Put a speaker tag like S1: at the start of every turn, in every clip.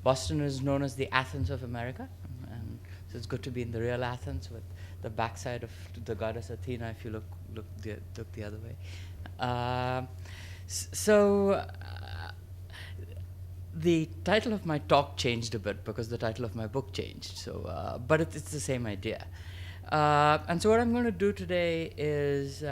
S1: Boston is known as the Athens of America, and so it's good to be in the real Athens with the backside of the goddess Athena. If you look the other way, uh, so the title of my talk changed a bit because the title of my book changed. So, but it's the same idea. And so what I'm going to do today is.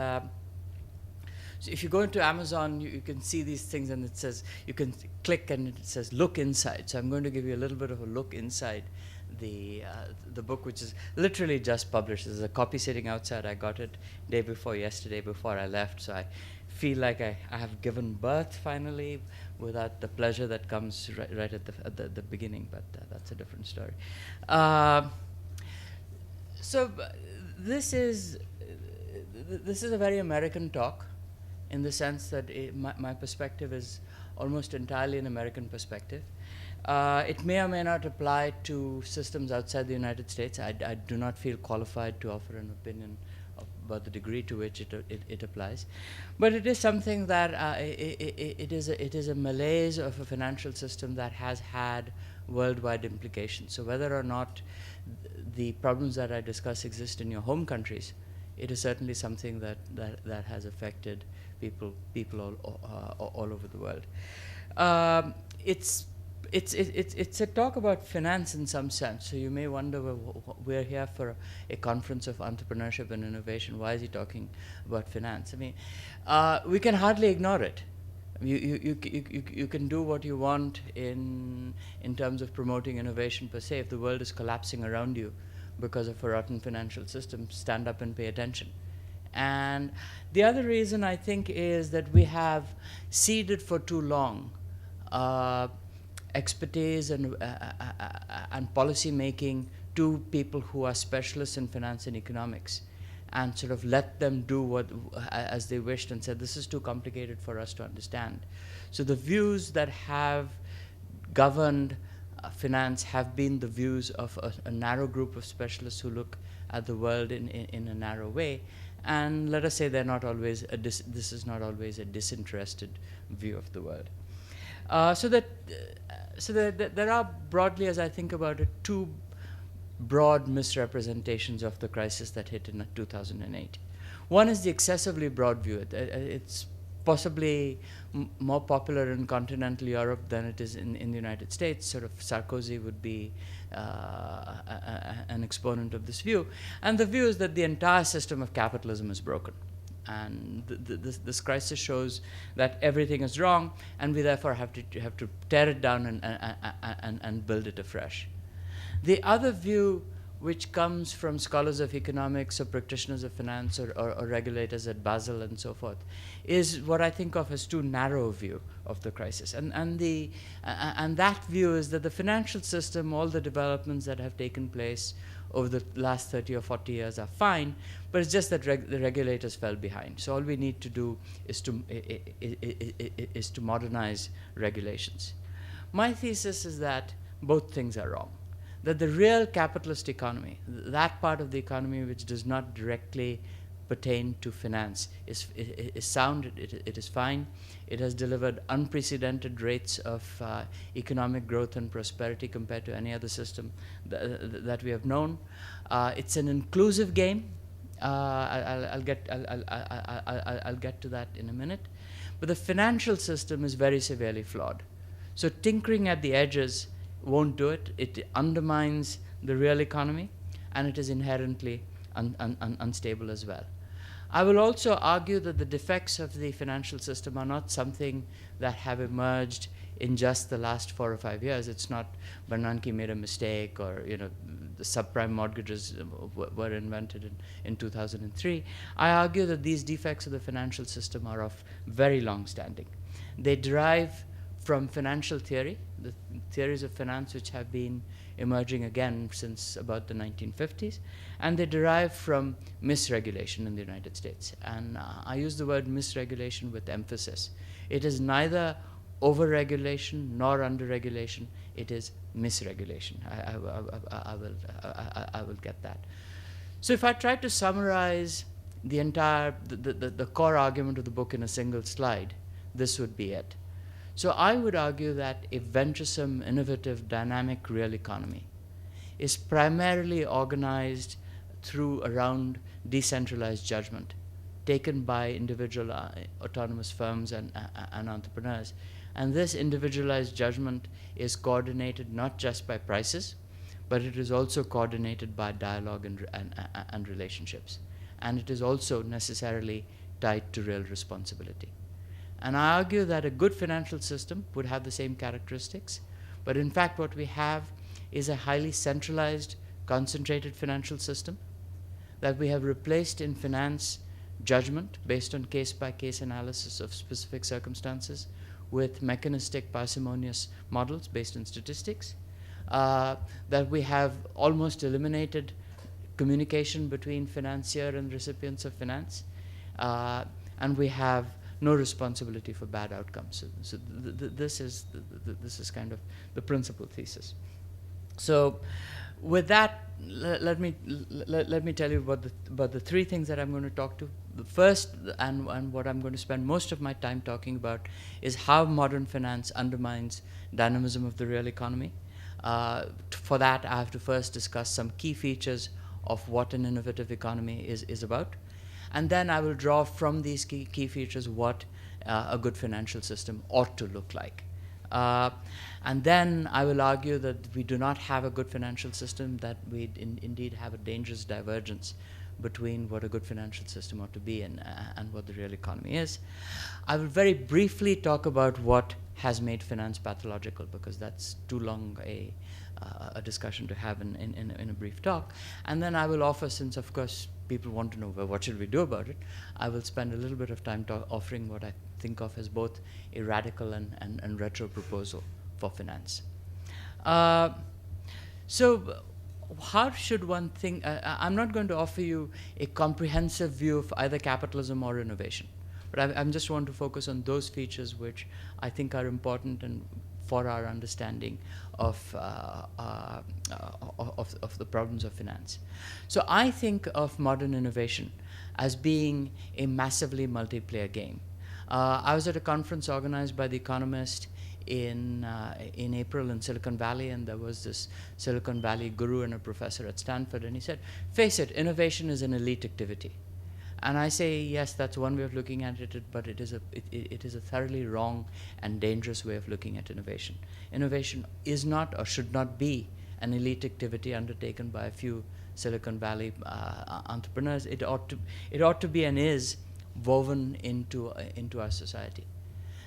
S1: So if you go into Amazon, you can see these things, and it says you can click, and it says "Look Inside." So I'm going to give you a little bit of a look inside the book, which is literally just published. There's a copy sitting outside. I got it day before yesterday, before I left. So I feel like I have given birth finally, without the pleasure that comes right at the beginning. But that's a different story. So this is this is a very American talk, in the sense that my perspective is almost entirely an American perspective. It may or may not apply to systems outside the United States. I do not feel qualified to offer an opinion about the degree to which it applies. But it is something that it is a malaise of a financial system that has had worldwide implications. So whether or not the problems that I discuss exist in your home countries, it is certainly something that has affected people all over the world. It's a talk about finance in some sense. So you may wonder, we're here for a conference of entrepreneurship and innovation. Why is he talking about finance? I mean, we can hardly ignore it. You can do what you want in terms of promoting innovation per se. If the world is collapsing around you because of a rotten financial system, stand up and pay attention. And the other reason, I think, is that we have ceded for too long expertise and policy making to people who are specialists in finance and economics, and sort of let them do what as they wished, and said this is too complicated for us to understand. So the views that have governed finance have been the views of a narrow group of specialists who look at the world in a narrow way. And let us say they're not always this is not always a disinterested view of the world. So there are, broadly, as I think about it, two broad misrepresentations of the crisis that hit in 2008. One is the excessively broad view. It's possibly more popular in continental Europe than it is in the United States. Sort of Sarkozy would be an exponent of this view. And the view is that the entire system of capitalism is broken. And this crisis shows that everything is wrong, and we therefore have to tear it down and build it afresh. The other view, which comes from scholars of economics or practitioners of finance or regulators at Basel and so forth, is what I think of as too narrow a view of the crisis. And that view is that the financial system, all the developments that have taken place over the last 30 or 40 years are fine, but it's just that the regulators fell behind. So all we need to do is to modernize regulations. My thesis is that both things are wrong. That the real capitalist economy, that part of the economy which does not directly pertain to finance, is sound, it is fine. It has delivered unprecedented rates of economic growth and prosperity compared to any other system that we have known. It's an inclusive game. I'll get to that in a minute. But the financial system is very severely flawed. So tinkering at the edges won't do it. It undermines the real economy, and it is inherently unstable as well. I will also argue that the defects of the financial system are not something that have emerged in just the last 4 or 5 years. It's not Bernanke made a mistake, or the subprime mortgages were invented in 2003. I argue that these defects of the financial system are of very long standing. They derive from financial theory, the theories of finance which have been emerging again since about the 1950s, and they derive from misregulation in the United States. And I use the word misregulation with emphasis. It is neither overregulation nor underregulation. It is misregulation. I will get that. So if I try to summarize the entire the core argument of the book in a single slide, this would be it. So I would argue that a venturesome, innovative, dynamic real economy is primarily organized through around decentralized judgment taken by individual autonomous firms and entrepreneurs. And this individualized judgment is coordinated not just by prices, but it is also coordinated by dialogue and relationships. And it is also necessarily tied to real responsibility. And I argue that a good financial system would have the same characteristics, but in fact what we have is a highly centralized, concentrated financial system that we have replaced in finance judgment based on case-by-case analysis of specific circumstances with mechanistic parsimonious models based on statistics, that we have almost eliminated communication between financier and recipients of finance, and we have no responsibility for bad outcomes. So this is kind of the principal thesis. So with that, let me tell you about the three things that I'm going to talk to. The first, and what I'm going to spend most of my time talking about, is how modern finance undermines dynamism of the real economy. For that, I have to first discuss some key features of what an innovative economy is about. And then I will draw from these key features what a good financial system ought to look like. And then I will argue that we do not have a good financial system, that we indeed have a dangerous divergence between what a good financial system ought to be and what the real economy is. I will very briefly talk about what has made finance pathological, because that's too long a discussion to have in a brief talk. And then I will offer, since of course people want to know, well, what should we do about it, I will spend a little bit of time offering what I think of as both a radical and retro proposal for finance. So how should one think? I'm not going to offer you a comprehensive view of either capitalism or innovation, but I'm just want to focus on those features which I think are important and for our understanding of the problems of finance. So I think of modern innovation as being a massively multiplayer game. I was at a conference organized by The Economist in April in Silicon Valley, and there was this Silicon Valley guru and a professor at Stanford, and he said, face it, innovation is an elite activity. And I say, yes, that's one way of looking at it, but it is a thoroughly wrong and dangerous way of looking at innovation. Innovation is not or should not be an elite activity undertaken by a few Silicon Valley entrepreneurs. It ought to be and is woven into our society.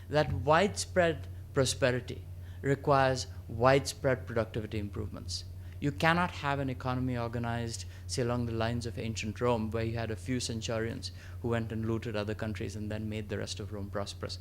S1: That widespread prosperity requires widespread productivity improvements. You cannot have an economy organized, say, along the lines of ancient Rome, where you had a few centurions who went and looted other countries and then made the rest of Rome prosperous.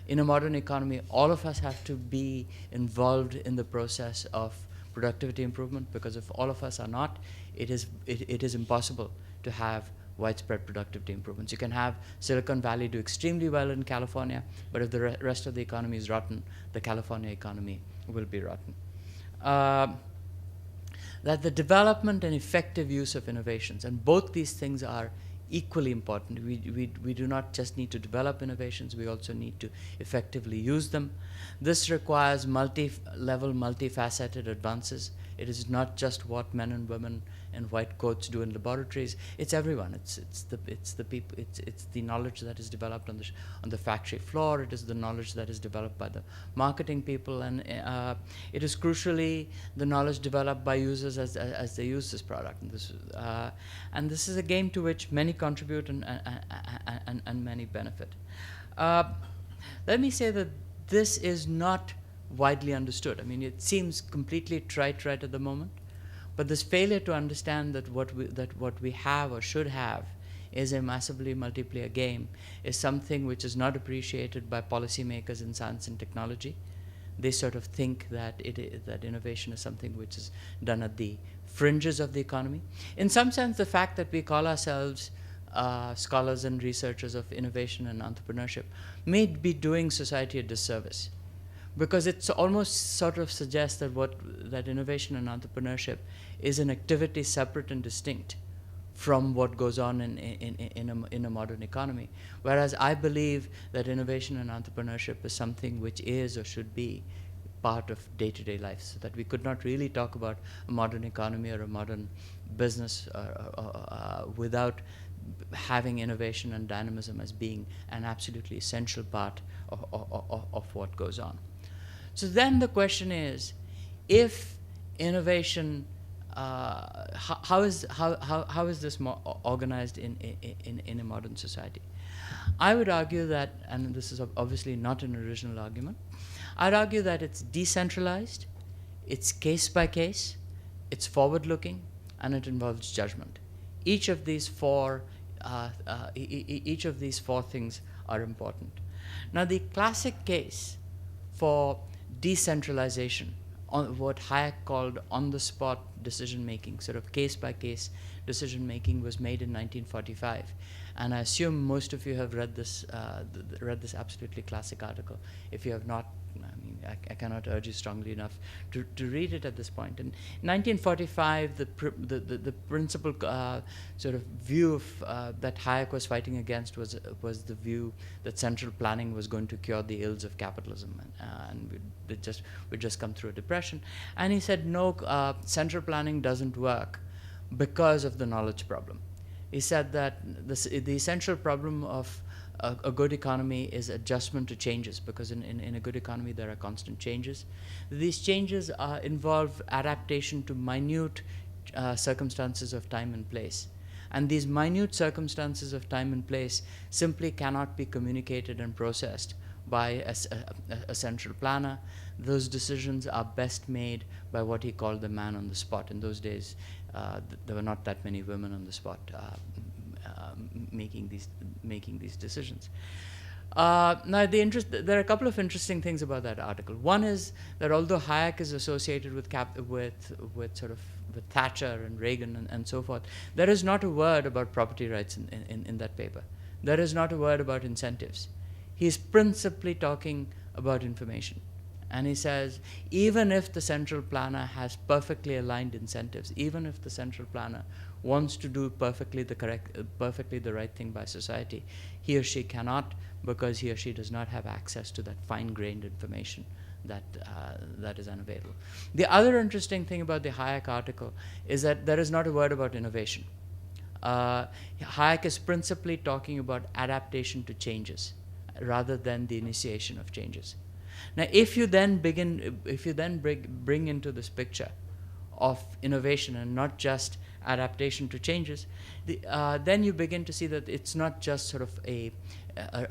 S1: In a modern economy, all of us have to be involved in the process of productivity improvement, because if all of us are not, it is impossible to have widespread productivity improvements. You can have Silicon Valley do extremely well in California, but if the rest of the economy is rotten, the California economy will be rotten. That the development and effective use of innovations, and both these things are equally important. We do not just need to develop innovations, we also need to effectively use them. This requires multi-level, multifaceted advances. It is not just what men and women in white coats do in laboratories. It's everyone. It's the people. It's the knowledge that is developed on the factory floor. It is the knowledge that is developed by the marketing people, and it is crucially the knowledge developed by users as they use this product. And this is a game to which many contribute and many benefit. Let me say that this is not widely understood. I mean, it seems completely trite right at the moment, but this failure to understand that what we have or should have is a massively multiplayer game is something which is not appreciated by policymakers in science and technology. They sort of think that that innovation is something which is done at the fringes of the economy. In some sense, the fact that we call ourselves scholars and researchers of innovation and entrepreneurship may be doing society a disservice, because it almost sort of suggests that innovation and entrepreneurship is an activity separate and distinct from what goes on in a modern economy. Whereas I believe that innovation and entrepreneurship is something which is or should be part of day-to-day life, so that we could not really talk about a modern economy or a modern business without having innovation and dynamism as being an absolutely essential part of what goes on. So then the question is, if innovation, how is this organized in a modern society? I would argue that, and this is obviously not an original argument, I'd argue that it's decentralized, it's case by case, it's forward-looking, and it involves judgment. Each of these four things are important. Now, the classic case for decentralization, on what Hayek called on-the-spot decision-making, sort of case-by-case decision-making, was made in 1945. And I assume most of you have read this absolutely classic article. If you have not, I mean, I cannot urge you strongly enough to read it at this point. In 1945, the principal sort of view of, that Hayek was fighting against was the view that central planning was going to cure the ills of capitalism, and we'd just come through a depression. And he said, no, central planning doesn't work because of the knowledge problem. He said that the essential problem of a good economy is adjustment to changes, because in a good economy there are constant changes. These changes involve adaptation to minute circumstances of time and place. And these minute circumstances of time and place simply cannot be communicated and processed by a central planner. Those decisions are best made by what he called the man on the spot. In those days, there were not that many women on the spot making these decisions. Now, there are a couple of interesting things about that article. One is that although Hayek is associated with Thatcher and Reagan and so forth, there is not a word about property rights in that paper. There is not a word about incentives. He's principally talking about information. And he says, even if the central planner has perfectly aligned incentives, even if the central planner wants to do perfectly the right thing by society, he or she cannot, because he or she does not have access to that fine-grained information that is unavailable. The other interesting thing about the Hayek article is that there is not a word about innovation. Hayek is principally talking about adaptation to changes rather than the initiation of changes. Now, if you then bring into this picture of innovation and not just adaptation to changes, then you begin to see that it's not just sort of a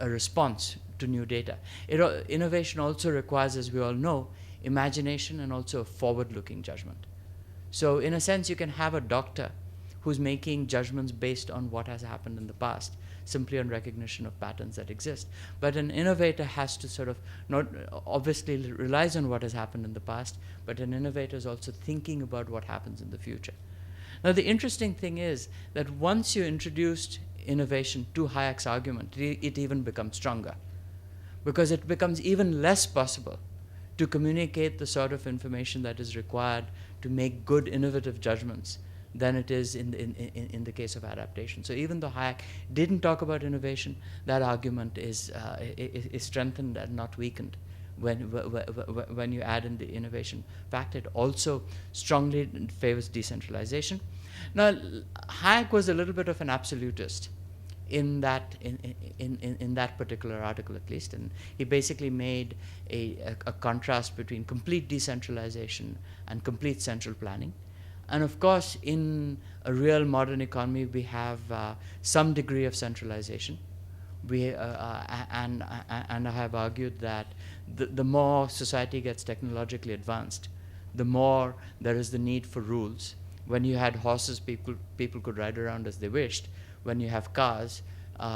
S1: response to new data. Innovation also requires, as we all know, imagination and also a forward-looking judgment. So in a sense, you can have a doctor who's making judgments based on what has happened in the past, simply on recognition of patterns that exist. But an innovator has to sort of not obviously relies on what has happened in the past, but an innovator is also thinking about what happens in the future. Now, the interesting thing is that once you introduced innovation to Hayek's argument, it even becomes stronger, because it becomes even less possible to communicate the sort of information that is required to make good innovative judgments than it is in the case of adaptation. So even though Hayek didn't talk about innovation, that argument is strengthened and not weakened when you add in the innovation fact. It also strongly favors decentralization. Now, Hayek was a little bit of an absolutist in that particular article, at least, and he basically made a contrast between complete decentralization and complete central planning. And of course, in a real modern economy, we have some degree of centralization. And I have argued that the more society gets technologically advanced, the more there is the need for rules. When you had horses, people could ride around as they wished. When you have cars,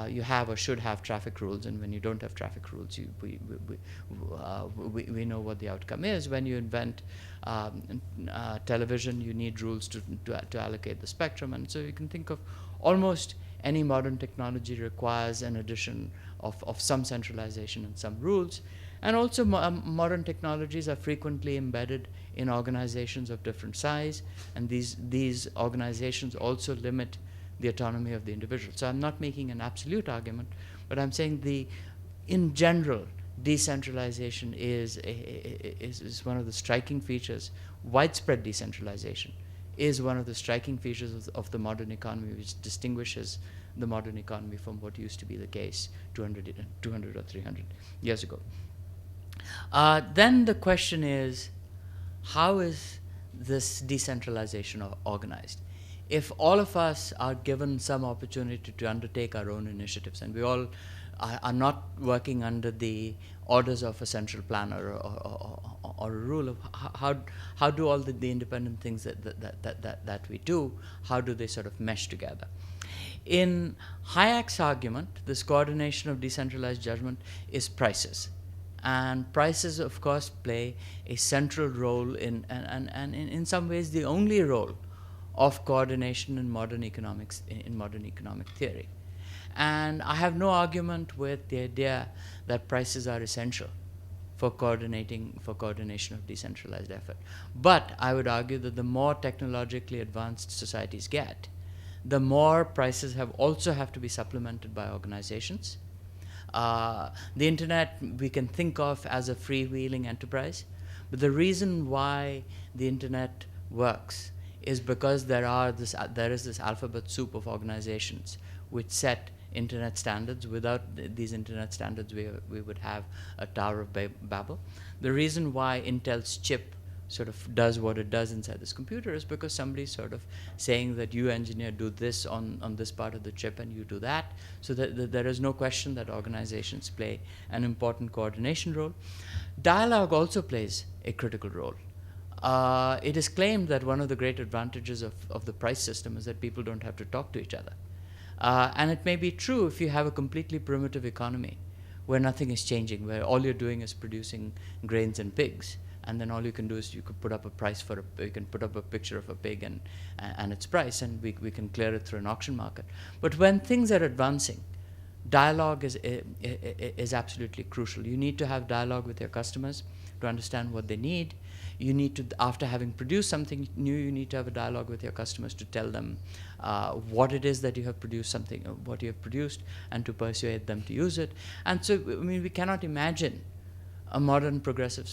S1: you have or should have traffic rules, and when you don't have traffic rules, we know what the outcome is. When you invent television, you need rules to allocate the spectrum, and so you can think of almost any modern technology requires an addition of some centralization and some rules. And also modern technologies are frequently embedded in organizations of different size, and these organizations also limit the autonomy of the individual. So I'm not making an absolute argument, but I'm saying in general, decentralization is one of the striking features. Widespread decentralization is one of the striking features of the modern economy, which distinguishes the modern economy from what used to be the case 200 or 300 years ago. Then the question is, how is this decentralization organized? If all of us are given some opportunity to undertake our own initiatives, and we all are not working under the orders of a central planner or a rule of how do all the independent things that we do, how do they sort of mesh together? In Hayek's argument, this coordination of decentralized judgment is prices. And prices, of course, play a central role and in some ways the only role of coordination in modern economics, in modern economic theory. And I have no argument with the idea that prices are essential for coordination of decentralized effort. But I would argue that the more technologically advanced societies get, the more prices also have to be supplemented by organizations. The internet we can think of as a freewheeling enterprise, but the reason why the internet works is because there is this alphabet soup of organizations which set internet standards. Without these internet standards, we would have a Tower of Babel. The reason why Intel's chip sort of does what it does inside this computer is because somebody's sort of saying that you engineer do this on this part of the chip and you do that, so that there is no question that organizations play an important coordination role. Dialogue also plays a critical role. It is claimed that one of the great advantages of the price system is that people don't have to talk to each other. And it may be true if you have a completely primitive economy where nothing is changing, where all you're doing is producing grains and pigs, and then all you can do is you could put up a price you can put up a picture of a pig and its price, and we can clear it through an auction market. But when things are advancing, dialogue is absolutely crucial. You need to have dialogue with your customers to understand what they need. You need to, after having produced something new, you need to have a dialogue with your customers to tell them what it is that you have produced, what you have produced, and to persuade them to use it. And so, I mean, we cannot imagine a modern progressive,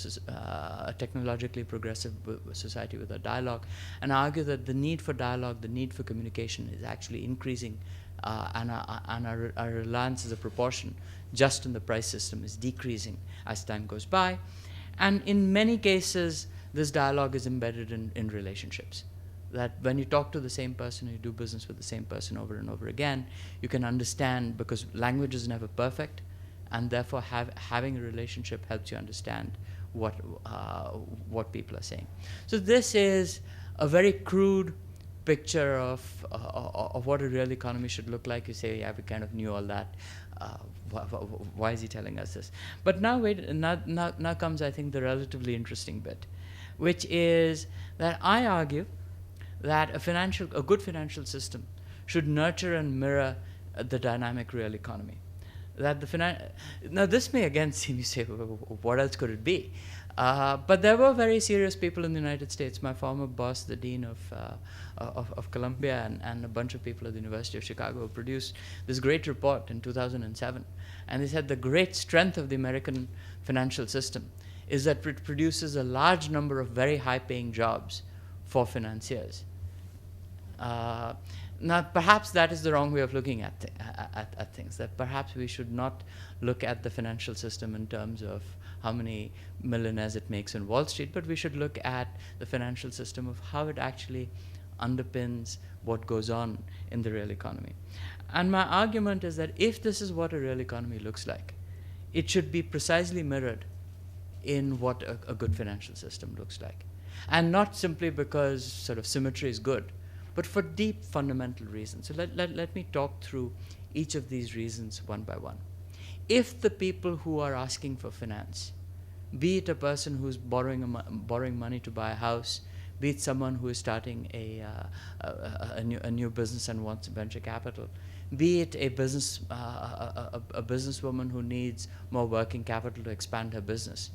S1: technologically progressive society with a dialogue, and I argue that the need for dialogue, the need for communication is actually increasing, and our reliance as a proportion just in the price system is decreasing as time goes by. And in many cases, this dialogue is embedded in relationships. That when you talk to the same person, you do business with the same person over and over again, you can understand, because language is never perfect, and therefore having a relationship helps you understand what people are saying. So this is a very crude picture of what a real economy should look like. You say, yeah, we kind of knew all that. Why is he telling us this? But now comes, I think, the relatively interesting bit, which is that I argue that a good financial system should nurture and mirror the dynamic real economy. Now this may again seem, you say, what else could it be? But there were very serious people in the United States. My former boss, the dean of Columbia, and a bunch of people at the University of Chicago produced this great report in 2007. And they said the great strength of the American financial system is that it produces a large number of very high-paying jobs for financiers. Now, perhaps that is the wrong way of looking at things, that perhaps we should not look at the financial system in terms of how many millionaires it makes in Wall Street, but we should look at the financial system of how it actually underpins what goes on in the real economy. And my argument is that if this is what a real economy looks like, it should be precisely mirrored in what a good financial system looks like. And not simply because sort of symmetry is good, but for deep fundamental reasons. So let me talk through each of these reasons one by one. If the people who are asking for finance, be it a person who's borrowing money to buy a house, be it someone who is starting a new business and wants venture capital, be it a businesswoman who needs more working capital to expand her business,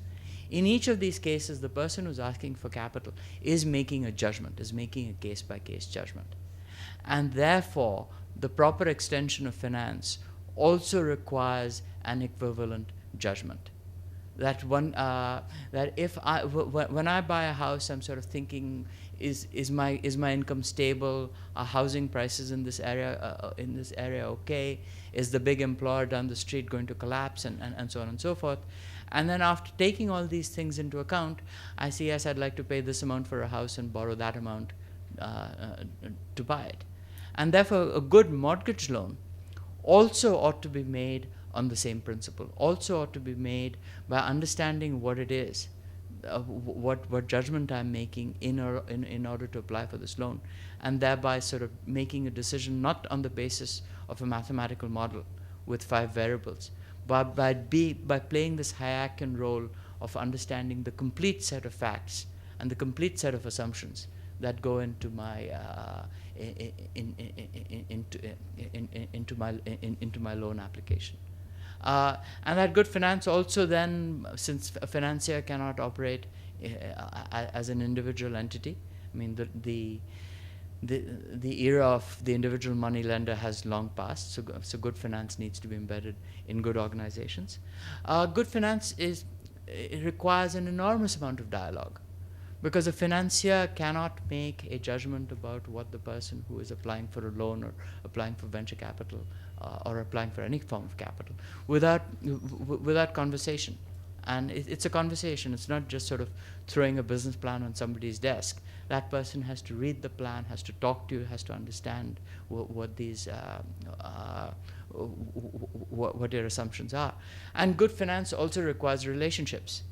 S1: in each of these cases, the person who's asking for capital is making a judgment, is making a case-by-case judgment. And therefore, the proper extension of finance also requires an equivalent judgment. That that if when I buy a house, I'm sort of thinking, is my income stable? Are housing prices in this area okay? Is the big employer down the street going to collapse, and so on and so forth? And then after taking all these things into account, I see, yes, I'd like to pay this amount for a house and borrow that amount to buy it. And therefore, a good mortgage loan also ought to be made on the same principle, also ought to be made by understanding what it is, what judgment I'm making in order to apply for this loan, and thereby sort of making a decision not on the basis of a mathematical model with 5 variables, but by playing this Hayekian role of understanding the complete set of facts and the complete set of assumptions that go into my into my loan application. And that good finance also then, since a financier cannot operate as an individual entity, I mean the era of the individual money lender has long passed, so good finance needs to be embedded in good organizations. Good finance it requires an enormous amount of dialogue, because a financier cannot make a judgment about what the person who is applying for a loan or applying for venture capital or applying for any form of capital without conversation. And it's a conversation. It's not just sort of throwing a business plan on somebody's desk. That person has to read the plan, has to talk to you, has to understand what your assumptions are. And good finance also requires relationships.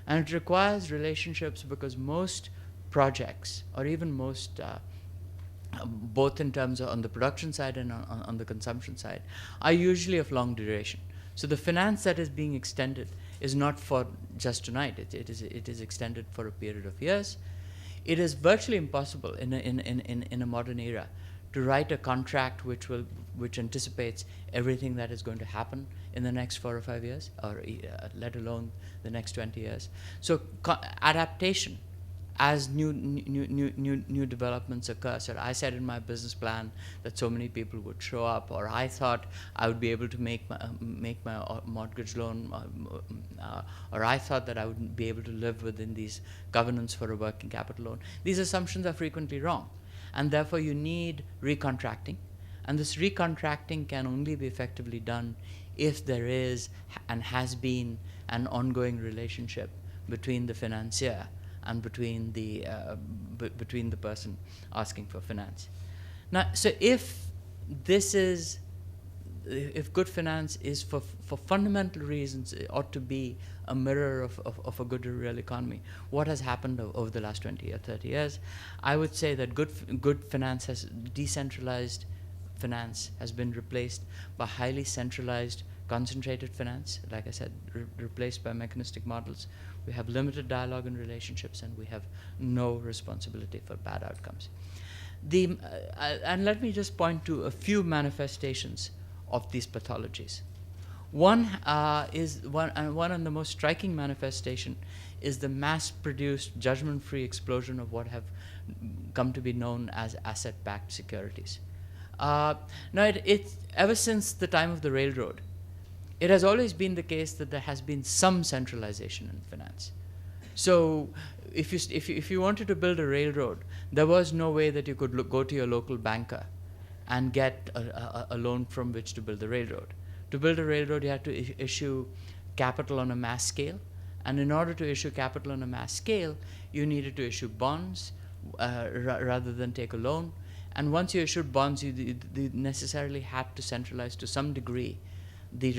S1: And it requires relationships because most projects, or even most, both in terms of on the production side and on the consumption side, are usually of long duration. So the finance that is being extended is not for just tonight. It is extended for a period of years. It is virtually impossible in a modern era to write a contract which anticipates everything that is going to happen in the next 4 or 5 years, or let alone the next 20 years. So adaptation as new developments occur. So I said in my business plan that so many people would show up, or I thought I would be able to make my mortgage loan, or I thought that I would be able to live within these covenants for a working capital loan. These assumptions are frequently wrong, and therefore you need recontracting. And this recontracting can only be effectively done if there is and has been an ongoing relationship between the financier and between the person asking for finance. Now, so if good finance is for fundamental reasons, it ought to be a mirror of a good real economy. What has happened over the last 20 or 30 years? I would say that good finance decentralized finance has been replaced by highly centralized, concentrated finance, like I said, replaced by mechanistic models. We have limited dialogue and relationships, and we have no responsibility for bad outcomes. And let me just point to a few manifestations of these pathologies. One and the most striking manifestation is the mass-produced, judgment-free explosion of what have come to be known as asset-backed securities. Now, it's ever since the time of the railroad, it has always been the case that there has been some centralization in finance. So if you wanted to build a railroad, there was no way that you could go to your local banker and get a loan from which to build the railroad. To build a railroad, you had to issue capital on a mass scale. And in order to issue capital on a mass scale, you needed to issue bonds rather than take a loan. And once you issued bonds, you necessarily had to centralize to some degree the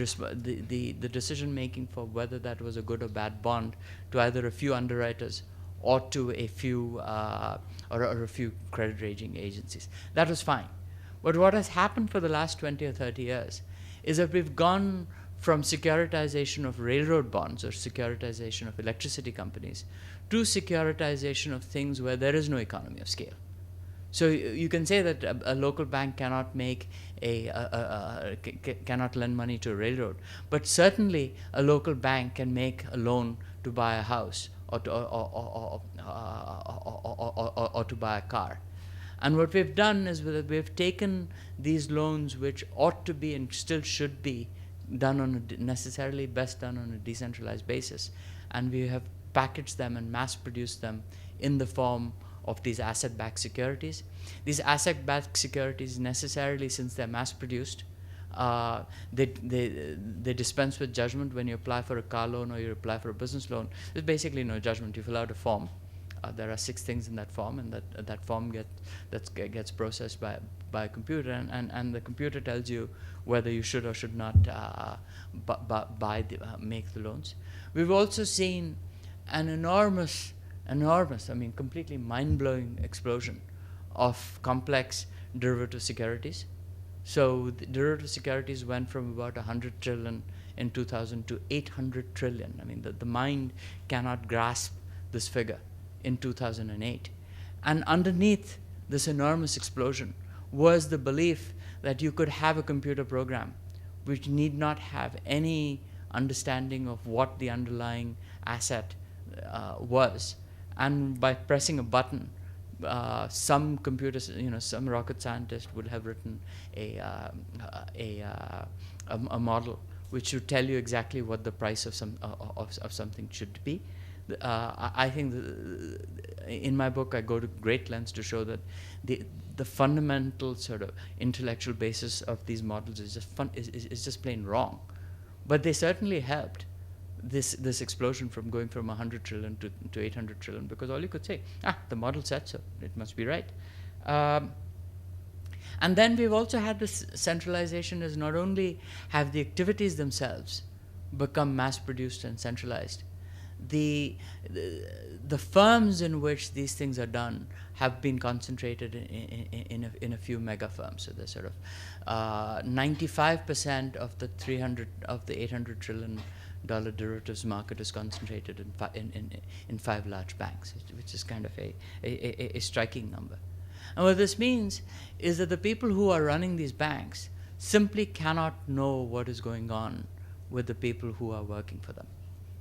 S1: decision making for whether that was a good or bad bond to either a few underwriters or to a few or a few credit rating agencies. That was fine. But what has happened for the last 20 or 30 years is that we've gone from securitization of railroad bonds or securitization of electricity companies to securitization of things where there is no economy of scale. So you can say that a local bank cannot cannot lend money to a railroad, but certainly a local bank can make a loan to buy a house or to buy a car. And what we've done is we've taken these loans, which ought to be and still should be done on necessarily best done on a decentralized basis, and we have packaged them and mass produced them in the form of these asset-backed securities. These asset-backed securities necessarily, since they're mass-produced, they dispense with judgment. When you apply for a car loan or you apply for a business loan, there's basically no judgment. You fill out a form. There are 6 things in that form, and that form gets processed by a computer, and the computer tells you whether you should or should not make the loans. We've also seen an enormous, I mean, completely mind-blowing explosion of complex derivative securities. So the derivative securities went from about 100 trillion in 2000 to 800 trillion. I mean, the mind cannot grasp this figure in 2008. And underneath this enormous explosion was the belief that you could have a computer program which need not have any understanding of what the underlying asset was. And by pressing a button, some computers, some rocket scientist would have written a model which would tell you exactly what the price of something should be. I think in my book I go to great lengths to show that the fundamental sort of intellectual basis of these models is just plain wrong, but they certainly helped this explosion from going from 100 trillion to 800 trillion, because all you could say, the model said so, it must be right. And then we've also had this centralization, as not only have the activities themselves become mass-produced and centralized, the firms in which these things are done have been concentrated in a few mega firms. So there's sort of 95% of the 800 trillion dollar derivatives market is concentrated in 5 large banks, which is kind of a striking number. And what this means is that the people who are running these banks simply cannot know what is going on with the people who are working for them.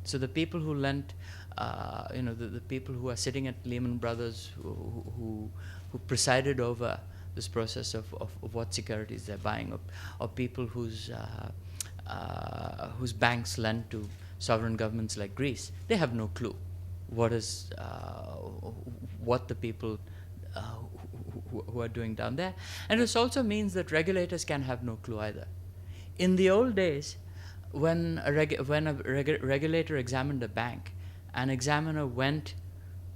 S1: So the people who lent, the people who are sitting at Lehman Brothers, who presided over this process of what securities they're buying, or people whose banks lend to sovereign governments like Greece, they have no clue what the people who are doing down there. And this also means that regulators can have no clue either. In the old days, when a regulator examined a bank, an examiner went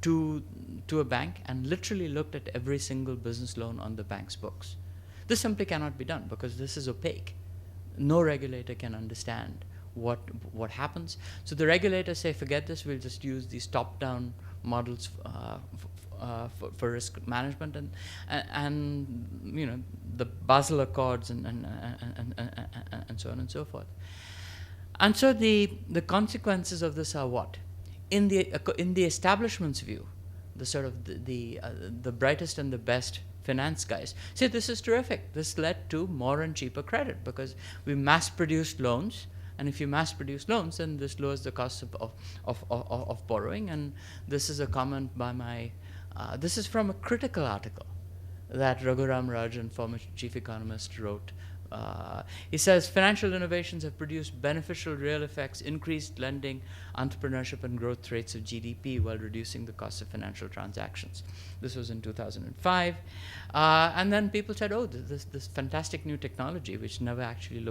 S1: to a bank and literally looked at every single business loan on the bank's books. This simply cannot be done because this is opaque. No regulator can understand what happens. So the regulators say, forget this, we'll just use these top-down models for risk management, and the Basel Accords and so on and so forth. And so the consequences of this are what? In the establishment's view, the sort of the brightest and the best finance guys say this is terrific. This led to more and cheaper credit because we mass-produced loans, and if you mass-produce loans, then this lowers the cost of borrowing. And this is a comment by my. This is from a critical article that Raghuram Rajan, former chief economist, wrote. He says, financial innovations have produced beneficial real effects, increased lending, entrepreneurship, and growth rates of GDP while reducing the cost of financial transactions. This was in 2005. And then people said, this fantastic new technology, which never actually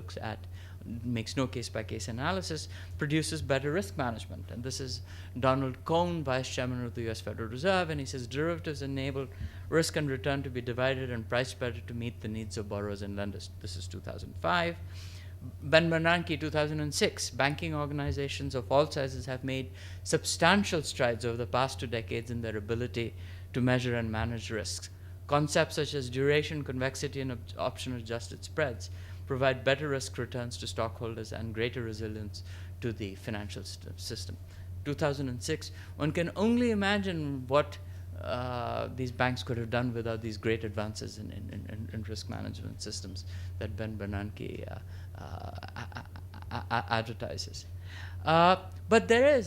S1: makes no case-by-case analysis, produces better risk management. And this is Donald Cohn, vice chairman of the U.S. Federal Reserve, and he says, derivatives enable risk and return to be divided and priced better to meet the needs of borrowers and lenders. This is 2005. Ben Bernanke, 2006. Banking organizations of all sizes have made substantial strides over the past 2 decades in their ability to measure and manage risks. Concepts such as duration, convexity, and option-adjusted spreads provide better risk returns to stockholders and greater resilience to the financial system. 2006, one can only imagine what these banks could have done without these great advances in risk management systems that Ben Bernanke advertises. But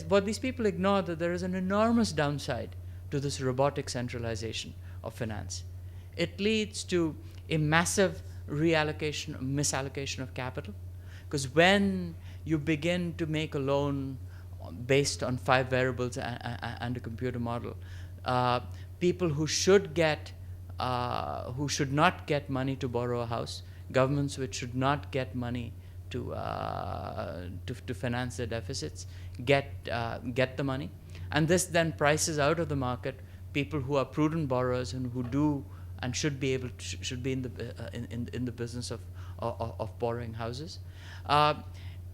S1: what these people ignore, that there is an enormous downside to this robotic centralization of finance. It leads to a massive misallocation of capital, because when you begin to make a loan based on 5 variables and a computer model, people who should not get money to borrow a house, governments which should not get money to finance their deficits, get the money, and this then prices out of the market people who are prudent borrowers and who do and should be in the business of borrowing houses.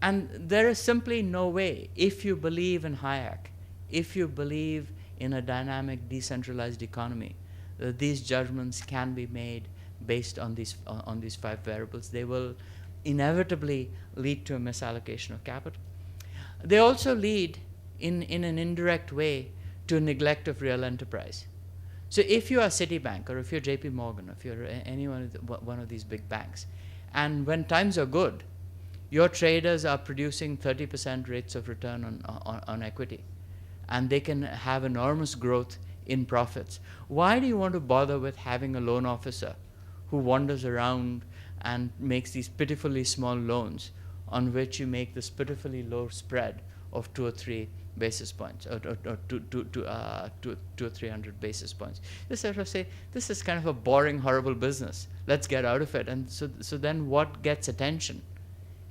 S1: And there is simply no way, if you believe in Hayek, if you believe in a dynamic, decentralized economy, that these judgments can be made based on these 5 variables. They will inevitably lead to a misallocation of capital. They also lead, in an indirect way, to a neglect of real enterprise. So if you are Citibank, or if you're JP Morgan, or if you're one of these big banks, and when times are good, your traders are producing 30% rates of return on equity, and they can have enormous growth in profits, why do you want to bother with having a loan officer who wanders around and makes these pitifully small loans on which you make this pitifully low spread of 2 or 3 basis points, or 2 or 300 basis points? They sort of say, this is kind of a boring, horrible business. Let's get out of it. And so then what gets attention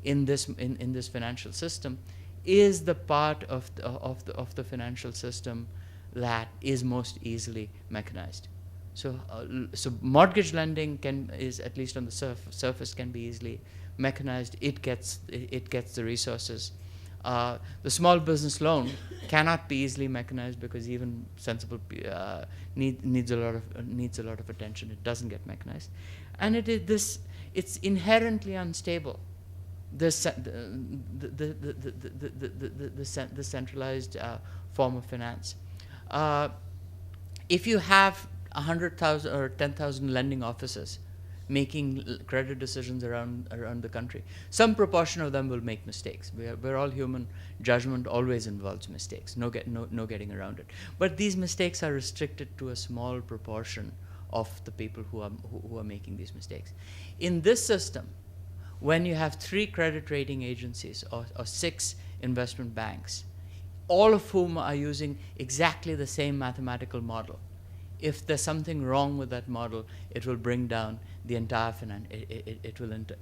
S1: in this financial system is the part of the financial system that is most easily mechanized. So mortgage lending is, at least on the surface, can be easily mechanized. It gets the resources. The small business loan cannot be easily mechanized, because even sensible needs a lot of attention. It doesn't get mechanized, and it's inherently unstable. The centralized form of finance. If you have 100,000 or 10,000 lending officers making credit decisions around the country, some proportion of them will make mistakes. We're all human. Judgment always involves mistakes. No getting around it. But these mistakes are restricted to a small proportion of the people who are making these mistakes. In this system, when you have 3 credit rating agencies or 6 investment banks, all of whom are using exactly the same mathematical model, if there's something wrong with that model, it will bring down the entire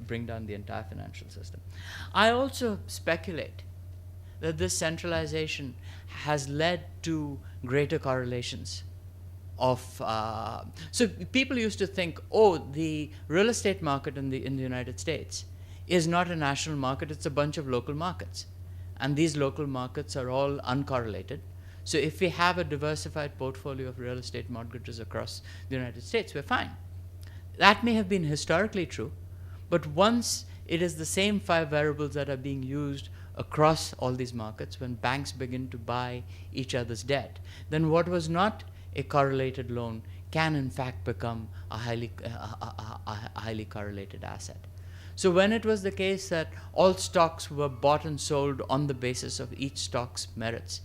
S1: bring down the entire financial system. I also speculate that this centralization has led to greater correlations of. So people used to think, the real estate market in the United States is not a national market; it's a bunch of local markets, and these local markets are all uncorrelated. So if we have a diversified portfolio of real estate mortgages across the United States, we're fine. That may have been historically true, but once it is the same 5 variables that are being used across all these markets, when banks begin to buy each other's debt, then what was not a correlated loan can in fact become a highly correlated asset. So when it was the case that all stocks were bought and sold on the basis of each stock's merits,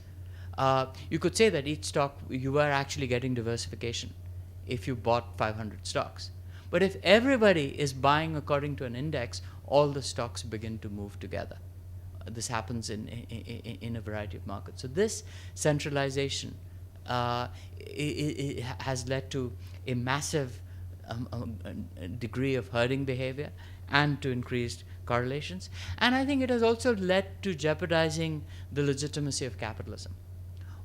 S1: you could say that each stock, you were actually getting diversification if you bought 500 stocks. But if everybody is buying according to an index, all the stocks begin to move together. This happens in a variety of markets. So this centralization it has led to a massive degree of herding behavior and to increased correlations. And I think it has also led to jeopardizing the legitimacy of capitalism.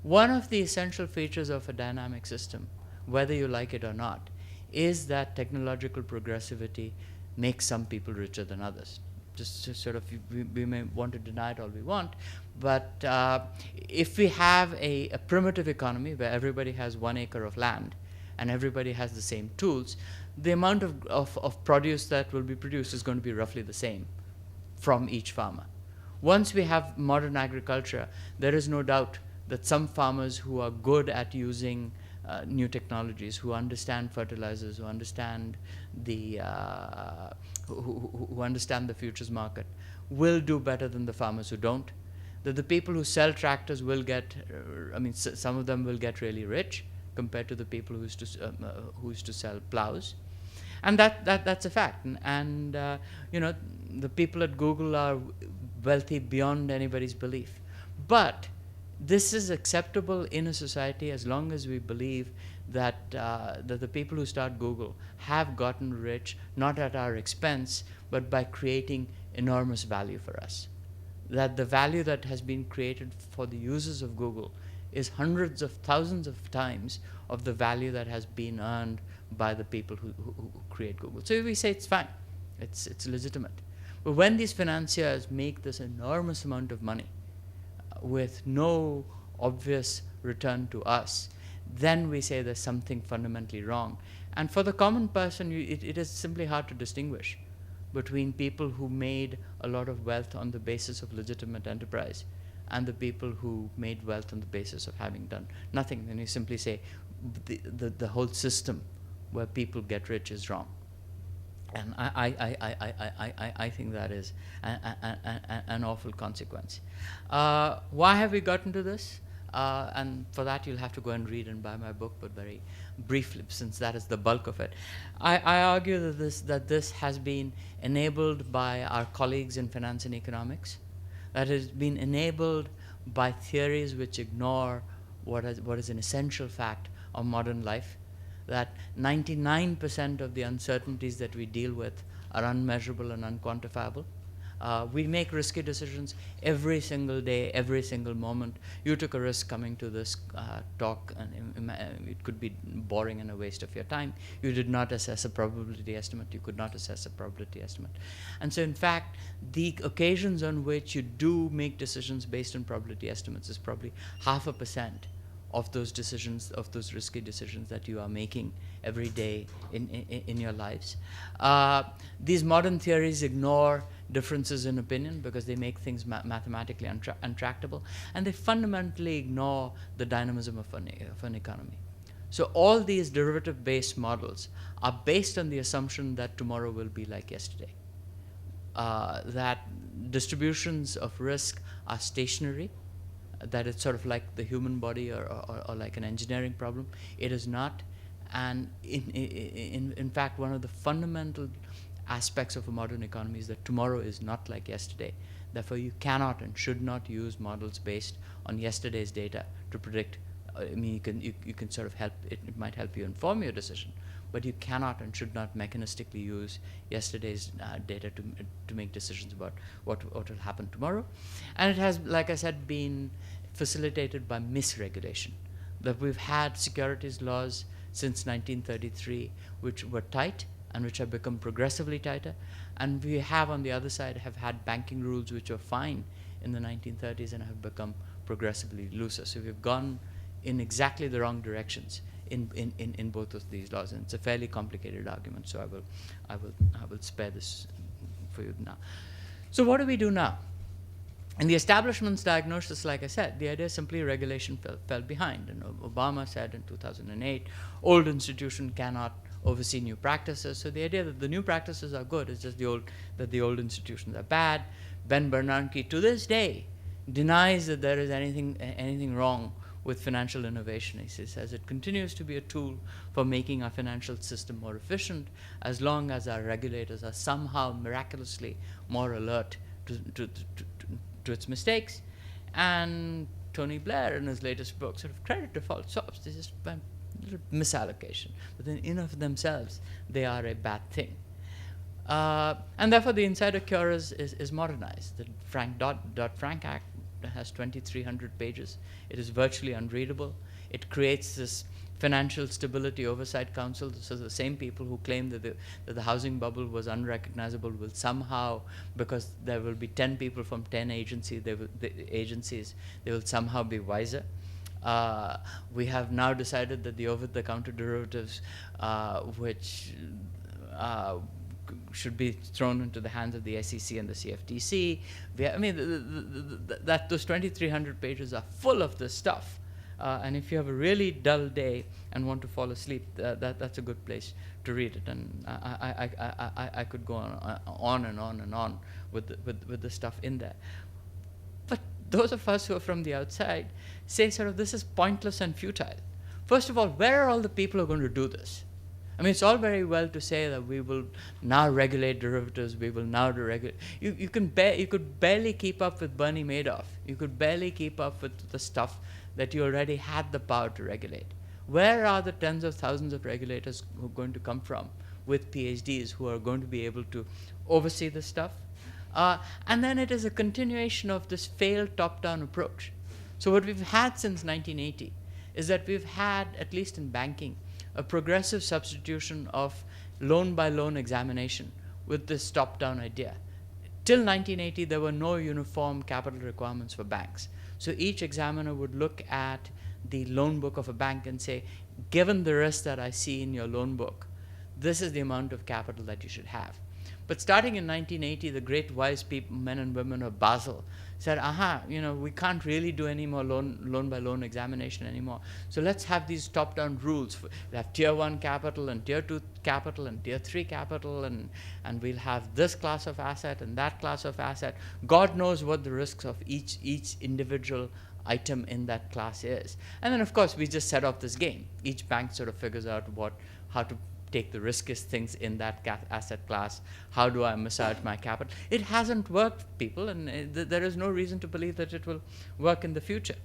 S1: One of the essential features of a dynamic system, whether you like it or not, is that technological progressivity makes some people richer than others. Just sort of, we may want to deny it all we want, but if we have a primitive economy where everybody has 1 acre of land and everybody has the same tools, the amount of produce that will be produced is going to be roughly the same from each farmer. Once we have modern agriculture, there is no doubt that some farmers who are good at using new technologies, who understand fertilizers, who understand the futures market, will do better than the farmers who don't. That the people who sell tractors will get, some of them will get really rich compared to the people who used to sell plows. And that's a fact. And the people at Google are wealthy beyond anybody's belief. But this is acceptable in a society as long as we believe that the people who start Google have gotten rich not at our expense, but by creating enormous value for us. That the value that has been created for the users of Google is hundreds of thousands of times of the value that has been earned by the people who create Google. So we say it's fine, it's legitimate. But when these financiers make this enormous amount of money with no obvious return to us, then we say there's something fundamentally wrong. And for the common person, it is simply hard to distinguish between people who made a lot of wealth on the basis of legitimate enterprise and the people who made wealth on the basis of having done nothing. Then you simply say the whole system where people get rich is wrong. And I think that is an awful consequence. Why have we gotten to this? And for that you'll have to go and read and buy my book, but very briefly, since that is the bulk of it. I argue that this has been enabled by our colleagues in finance and economics, that has been enabled by theories which ignore what is an essential fact of modern life, that 99% of the uncertainties that we deal with are unmeasurable and unquantifiable. We make risky decisions every single day, every single moment. You took a risk coming to this talk, and it could be boring and a waste of your time. You did not assess a probability estimate. You could not assess a probability estimate. And so, in fact, the occasions on which you do make decisions based on probability estimates is probably 0.5% of those decisions, of those risky decisions that you are making every day in your lives. These modern theories ignore differences in opinion because they make things mathematically untractable, and they fundamentally ignore the dynamism of an economy. So all these derivative-based models are based on the assumption that tomorrow will be like yesterday, that distributions of risk are stationary, that it's sort of like the human body or like an engineering problem. It is not. And in fact, one of the fundamental aspects of a modern economy is that tomorrow is not like yesterday. Therefore, you cannot and should not use models based on yesterday's data to predict. I mean, you can sort of help, it might help you inform your decision, but you cannot and should not mechanistically use yesterday's data to make decisions about what will happen tomorrow. And it has, like I said, been facilitated by misregulation. That we've had securities laws since 1933 which were tight and which have become progressively tighter, and we have on the other side have had banking rules which were fine in the 1930s and have become progressively looser. So we've gone in exactly the wrong directions in both of these laws, and it's a fairly complicated argument, so I will spare this for you now. So what do we do now? In the establishment's diagnosis, like I said, the idea is simply regulation fell behind. And Obama said in 2008, old institution cannot oversee new practices. So the idea that the new practices are good is just that the old institutions are bad. Ben Bernanke, to this day, denies that there is anything wrong with financial innovation. He says it continues to be a tool for making our financial system more efficient as long as our regulators are somehow miraculously more alert to its mistakes. And Tony Blair, in his latest book, sort of credit default swaps. This is a little misallocation, but then in of themselves, they are a bad thing. And therefore, the insider cure is modernized. The Dodd-Frank Act has 2,300 pages. It is virtually unreadable. It creates this Financial Stability Oversight Council. So the same people who claim that the housing bubble was unrecognizable will somehow, because there will be 10 people from 10 agencies, they will somehow be wiser. We have now decided that the over-the-counter derivatives, which should be thrown into the hands of the SEC and the CFTC. Those 2,300 pages are full of this stuff. And if you have a really dull day and want to fall asleep, that's a good place to read it. And I could go on and on and on with the stuff in there. But those of us who are from the outside say sort of this is pointless and futile. First of all, where are all the people who are going to do this? I mean, it's all very well to say that we will now regulate derivatives, we will now regulate. You could barely keep up with Bernie Madoff. You could barely keep up with the stuff that you already had the power to regulate. Where are the tens of thousands of regulators who are going to come from with PhDs who are going to be able to oversee this stuff? And then it is a continuation of this failed top-down approach. So what we've had since 1980 is that we've had, at least in banking, a progressive substitution of loan-by-loan examination with this top-down idea. Till 1980, there were no uniform capital requirements for banks. So each examiner would look at the loan book of a bank and say, given the risk that I see in your loan book, this is the amount of capital that you should have. But starting in 1980, the great wise people, men and women of Basel, said, we can't really do any more loan-by-loan examination anymore. So let's have these top-down rules. We have Tier 1 capital and Tier 2 capital and Tier 3 capital, and we'll have this class of asset and that class of asset. God knows what the risks of each individual item in that class is. And then, of course, we just set up this game. Each bank sort of figures out how to take the riskiest things in that asset class. How do I massage my capital? It hasn't worked, people, and there is no reason to believe that it will work in the future.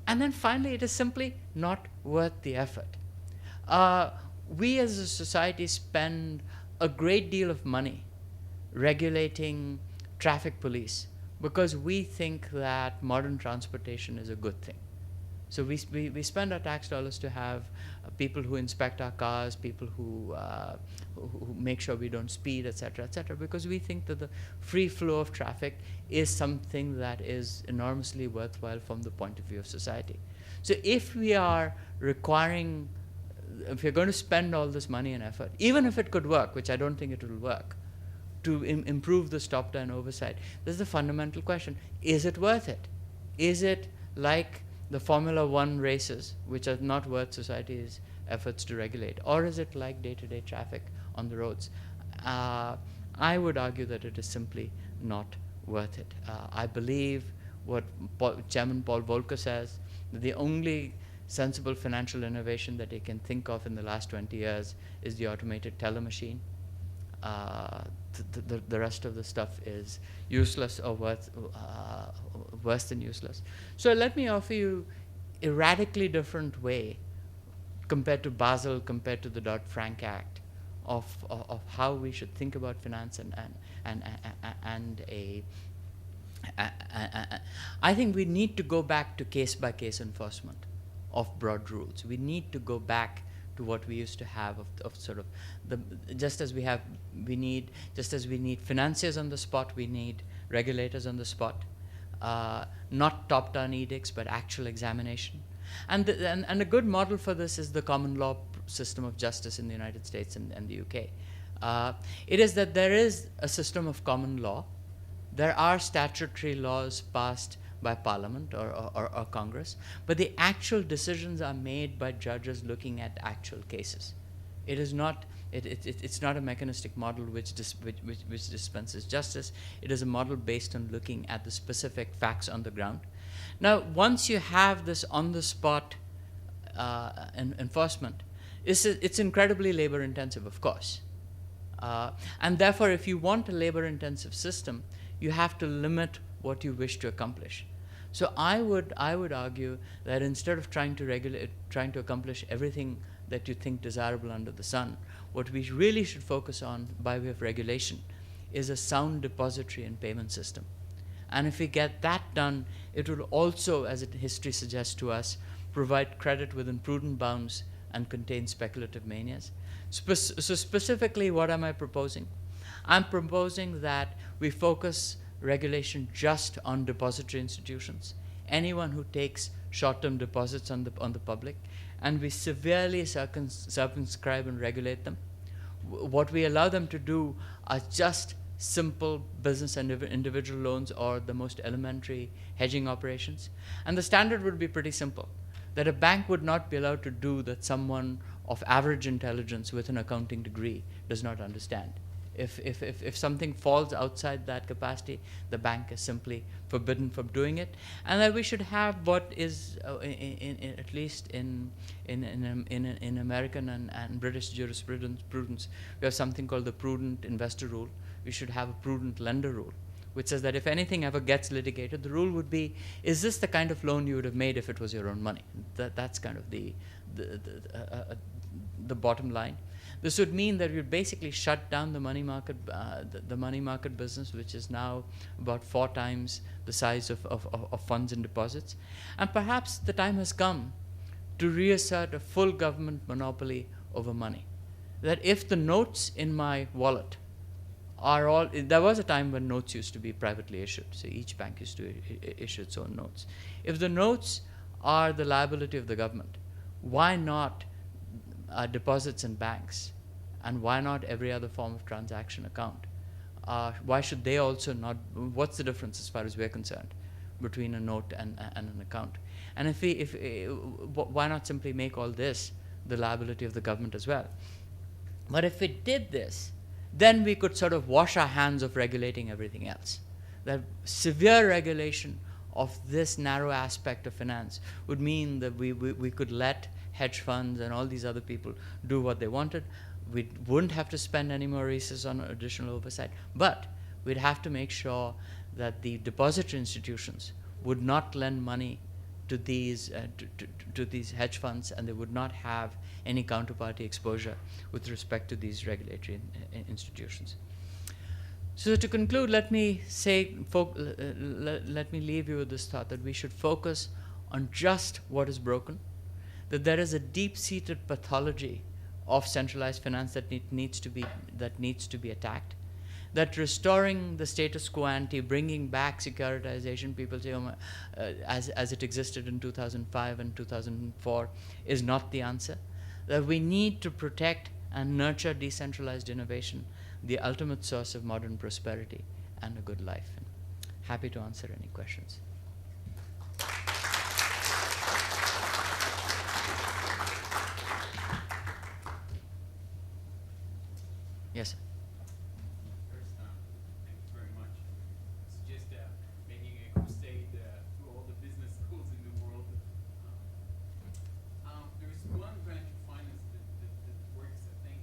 S1: And then finally, it is simply not worth the effort. We as a society spend a great deal of money regulating traffic police because we think that modern transportation is a good thing. So we spend our tax dollars to have people who inspect our cars, people who make sure we don't speed, etc., because we think that the free flow of traffic is something that is enormously worthwhile from the point of view of society. So if we are requiring, if you're going to spend all this money and effort, even if it could work, which I don't think it will work, to improve the top-down oversight, there's the fundamental question: is it worth it? Is it like the Formula One races, which are not worth society's efforts to regulate? Or is it like day-to-day traffic on the roads? I would argue that it is simply not worth it. I believe what Chairman Paul Volcker says, that the only sensible financial innovation that he can think of in the last 20 years is the automated teller machine. The rest of the stuff is useless or worse than useless. So let me offer you a radically different way compared to Basel, compared to the Dodd-Frank Act, of how we should think about finance I think we need to go back to case-by-case enforcement of broad rules. We need to go back to what we used to have of sort of just as we need financiers on the spot, we need regulators on the spot, not top-down edicts but actual examination. And a good model for this is the common law system of justice in the United States and the UK. It is that there is a system of common law. There are statutory laws passed by Parliament or Congress, but the actual decisions are made by judges looking at actual cases. It is not. It's not a mechanistic model which dispenses justice. It is a model based on looking at the specific facts on the ground. Now, once you have this on-the-spot enforcement, it's incredibly labor-intensive, of course, and therefore, if you want a labor-intensive system, you have to limit what you wish to accomplish. So I would argue that instead of trying to accomplish everything that you think desirable under the sun, what we really should focus on by way of regulation is a sound depository and payment system. And if we get that done, it will also, as history suggests to us, provide credit within prudent bounds and contain speculative manias. So specifically, what am I proposing? I'm proposing that we focus regulation just on depository institutions, anyone who takes short-term deposits on the public, and we severely circumscribe and regulate them. What we allow them to do are just simple business and individual loans or the most elementary hedging operations. And the standard would be pretty simple, that a bank would not be allowed to do that someone of average intelligence with an accounting degree does not understand. If something falls outside that capacity, the bank is simply forbidden from doing it, and that we should have what is, at least in American and British jurisprudence, we have something called the prudent investor rule. We should have a prudent lender rule, which says that if anything ever gets litigated, the rule would be, is this the kind of loan you would have made if it was your own money? That's kind of the bottom line. This would mean that we'd basically shut down the money market, the money market business, which is now about 4 times the size of funds and deposits. And perhaps the time has come to reassert a full government monopoly over money. That if the notes in my wallet are all, there was a time when notes used to be privately issued. So each bank used to issue its own notes. If the notes are the liability of the government, why not deposits in banks? And why not every other form of transaction account? Why should they also not? What's the difference as far as we're concerned between a note and an account? And why not simply make all this the liability of the government as well? But if it did this, then we could sort of wash our hands of regulating everything else. That severe regulation of this narrow aspect of finance would mean that we could let hedge funds and all these other people do what they wanted. We wouldn't have to spend any more resources on additional oversight, but we'd have to make sure that the depository institutions would not lend money to these to these hedge funds, and they would not have any counterparty exposure with respect to these regulatory institutions. So to conclude, let me leave you with this thought that we should focus on just what is broken, that there is a deep-seated pathology of centralized finance that needs to be attacked, that restoring the status quo ante, bringing back securitization, people say, as it existed in 2005 and 2004, is not the answer, that we need to protect and nurture decentralized innovation, the ultimate source of modern prosperity and a good life. And happy to answer any questions. Yes, sir.
S2: First, thank you very much. It's just making a crusade through all the business schools in the world. There is one branch of finance that works, I think,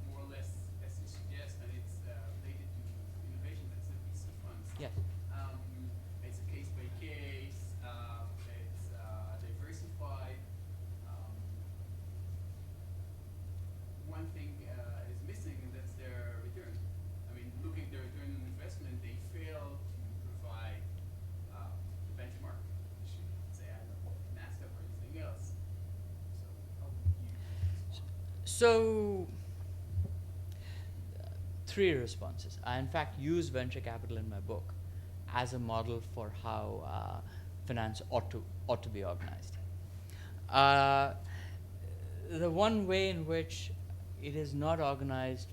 S2: more or less as you suggest, and it's related to innovation. That's the VC funds.
S1: Yes.
S2: It's a case by case. It's diversified. One thing is missing, and that's their return. I mean, looking at their return on investment, they fail to provide the benchmark. You should say, I don't know, NASDAQ or anything else. So how would you respond?
S1: So, 3 responses. I, in fact, use venture capital in my book as a model for how finance ought to be organized. The one way in which it is not organized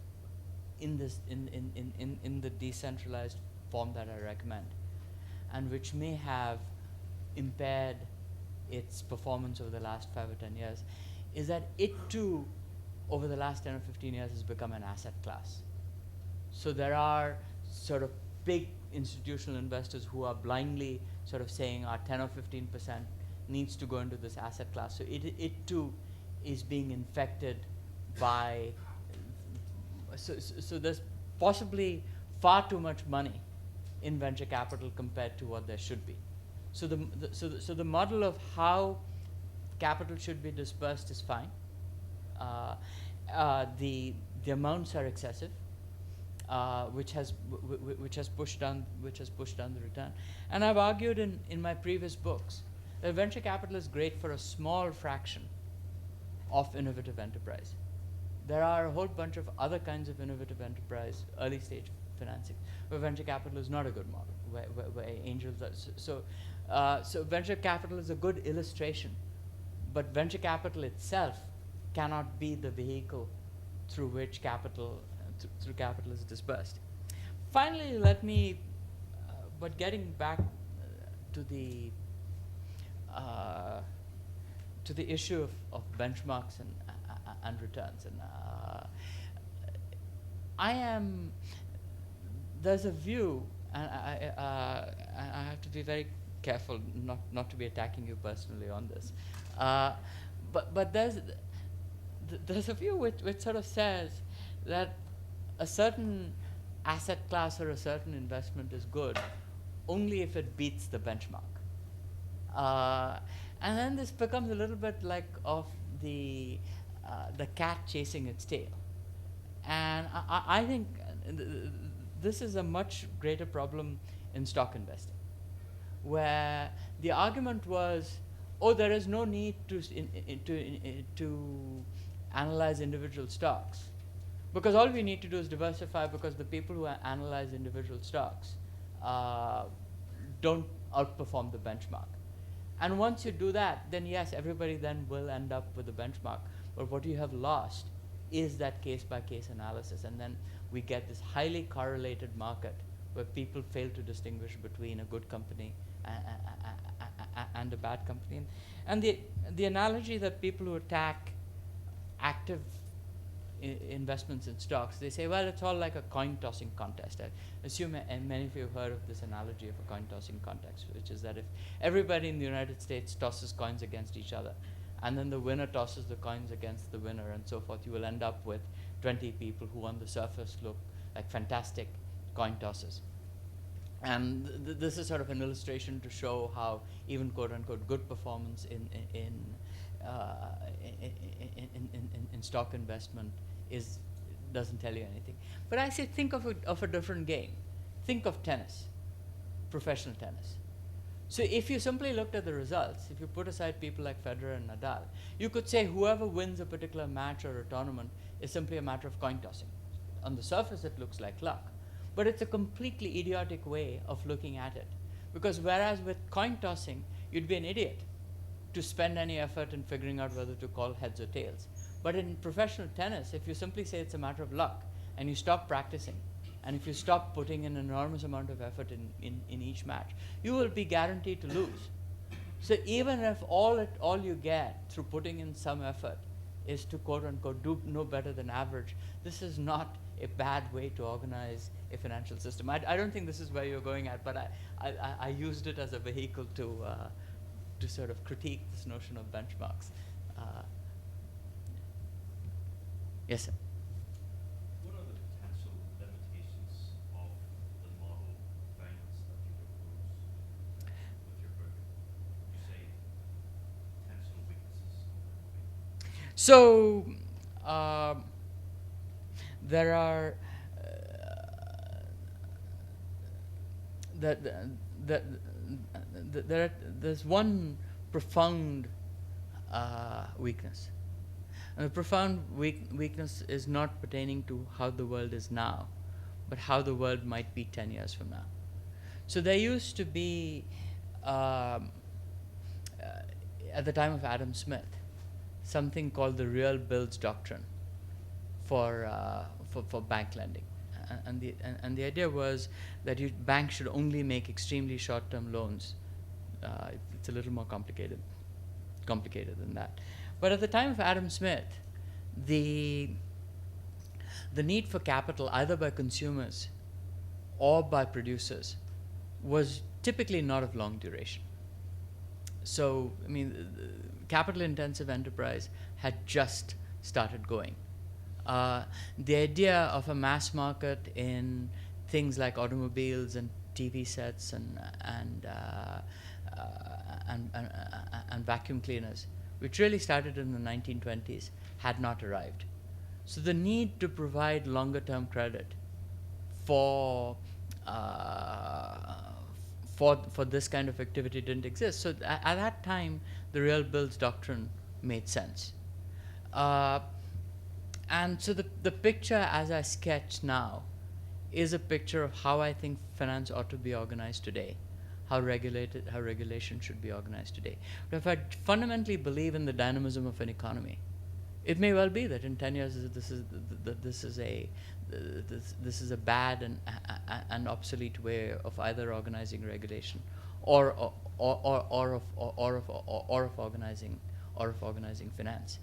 S1: in the decentralized form that I recommend, and which may have impaired its performance over the last 5 or 10 years, is that it too, over the last 10 or 15 years, has become an asset class. So there are sort of big institutional investors who are blindly sort of saying our 10 or 15% needs to go into this asset class. So it too is being infected by, so there's possibly far too much money in venture capital compared to what there should be. So the model of how capital should be dispersed is fine. The amounts are excessive, which has pushed down the return. And I've argued in my previous books that venture capital is great for a small fraction of innovative enterprise. There are a whole bunch of other kinds of innovative enterprise, early stage financing, where venture capital is not a good model, where angels are. So venture capital is a good illustration, but venture capital itself cannot be the vehicle through which capital is dispersed. Finally, let me, but getting back to the issue of benchmarks and returns, and I am. There's a view, and I have to be very careful not to be attacking you personally on this, but there's a view which sort of says that a certain asset class or a certain investment is good only if it beats the benchmark. And then this becomes a little bit like of the cat chasing its tail. And I think this is a much greater problem in stock investing, where the argument was, oh, there is no need to analyze individual stocks, because all we need to do is diversify, because the people who analyze individual stocks don't outperform the benchmark. And once you do that, then yes, everybody then will end up with the benchmark. But what you have lost is that case-by-case analysis. And then we get this highly correlated market where people fail to distinguish between a good company and a bad company. And the analogy that people who attack active investments in stocks, they say, well, it's all like a coin tossing contest. I assume many of you have heard of this analogy of a coin tossing contest, which is that if everybody in the United States tosses coins against each other, and then the winner tosses the coins against the winner and so forth, you will end up with 20 people who on the surface look like fantastic coin tosses. And this is sort of an illustration to show how even quote unquote good performance in stock investment doesn't tell you anything. But I say think of a different game. Think of tennis, professional tennis. So if you simply looked at the results, if you put aside people like Federer and Nadal, you could say whoever wins a particular match or a tournament is simply a matter of coin tossing. On the surface, it looks like luck. But it's a completely idiotic way of looking at it. Because whereas with coin tossing, you'd be an idiot to spend any effort in figuring out whether to call heads or tails. But in professional tennis, if you simply say it's a matter of luck, and you stop practicing, and if you stop putting in an enormous amount of effort in each match, you will be guaranteed to lose. So even if all you get through putting in some effort is to quote unquote do no better than average, this is not a bad way to organize a financial system. I don't think this is where you're going at, but I used it as a vehicle to sort of critique this notion of benchmarks. Yes, sir.
S3: What are the potential limitations of the model of finance that you propose with your book? You say potential weaknesses.
S1: So there are there's one profound weakness. And the profound weakness is not pertaining to how the world is now, but how the world might be 10 years from now. So there used to be, at the time of Adam Smith, something called the real bills doctrine for bank lending. And the idea was that banks should only make extremely short-term loans. It's a little more complicated than that. But at the time of Adam Smith, the need for capital, either by consumers or by producers, was typically not of long duration. So, I mean, capital-intensive enterprise had just started going. The idea of a mass market in things like automobiles and TV sets and vacuum cleaners, which really started in the 1920s, had not arrived. So the need to provide longer-term credit for this kind of activity didn't exist. So at that time, the real bills doctrine made sense. And so the picture as I sketch now is a picture of how I think finance ought to be organized today, how regulation should be organized today. But if I fundamentally believe in the dynamism of an economy, it may well be that in 10 years this is a bad and obsolete way of either organizing regulation or of organizing finance.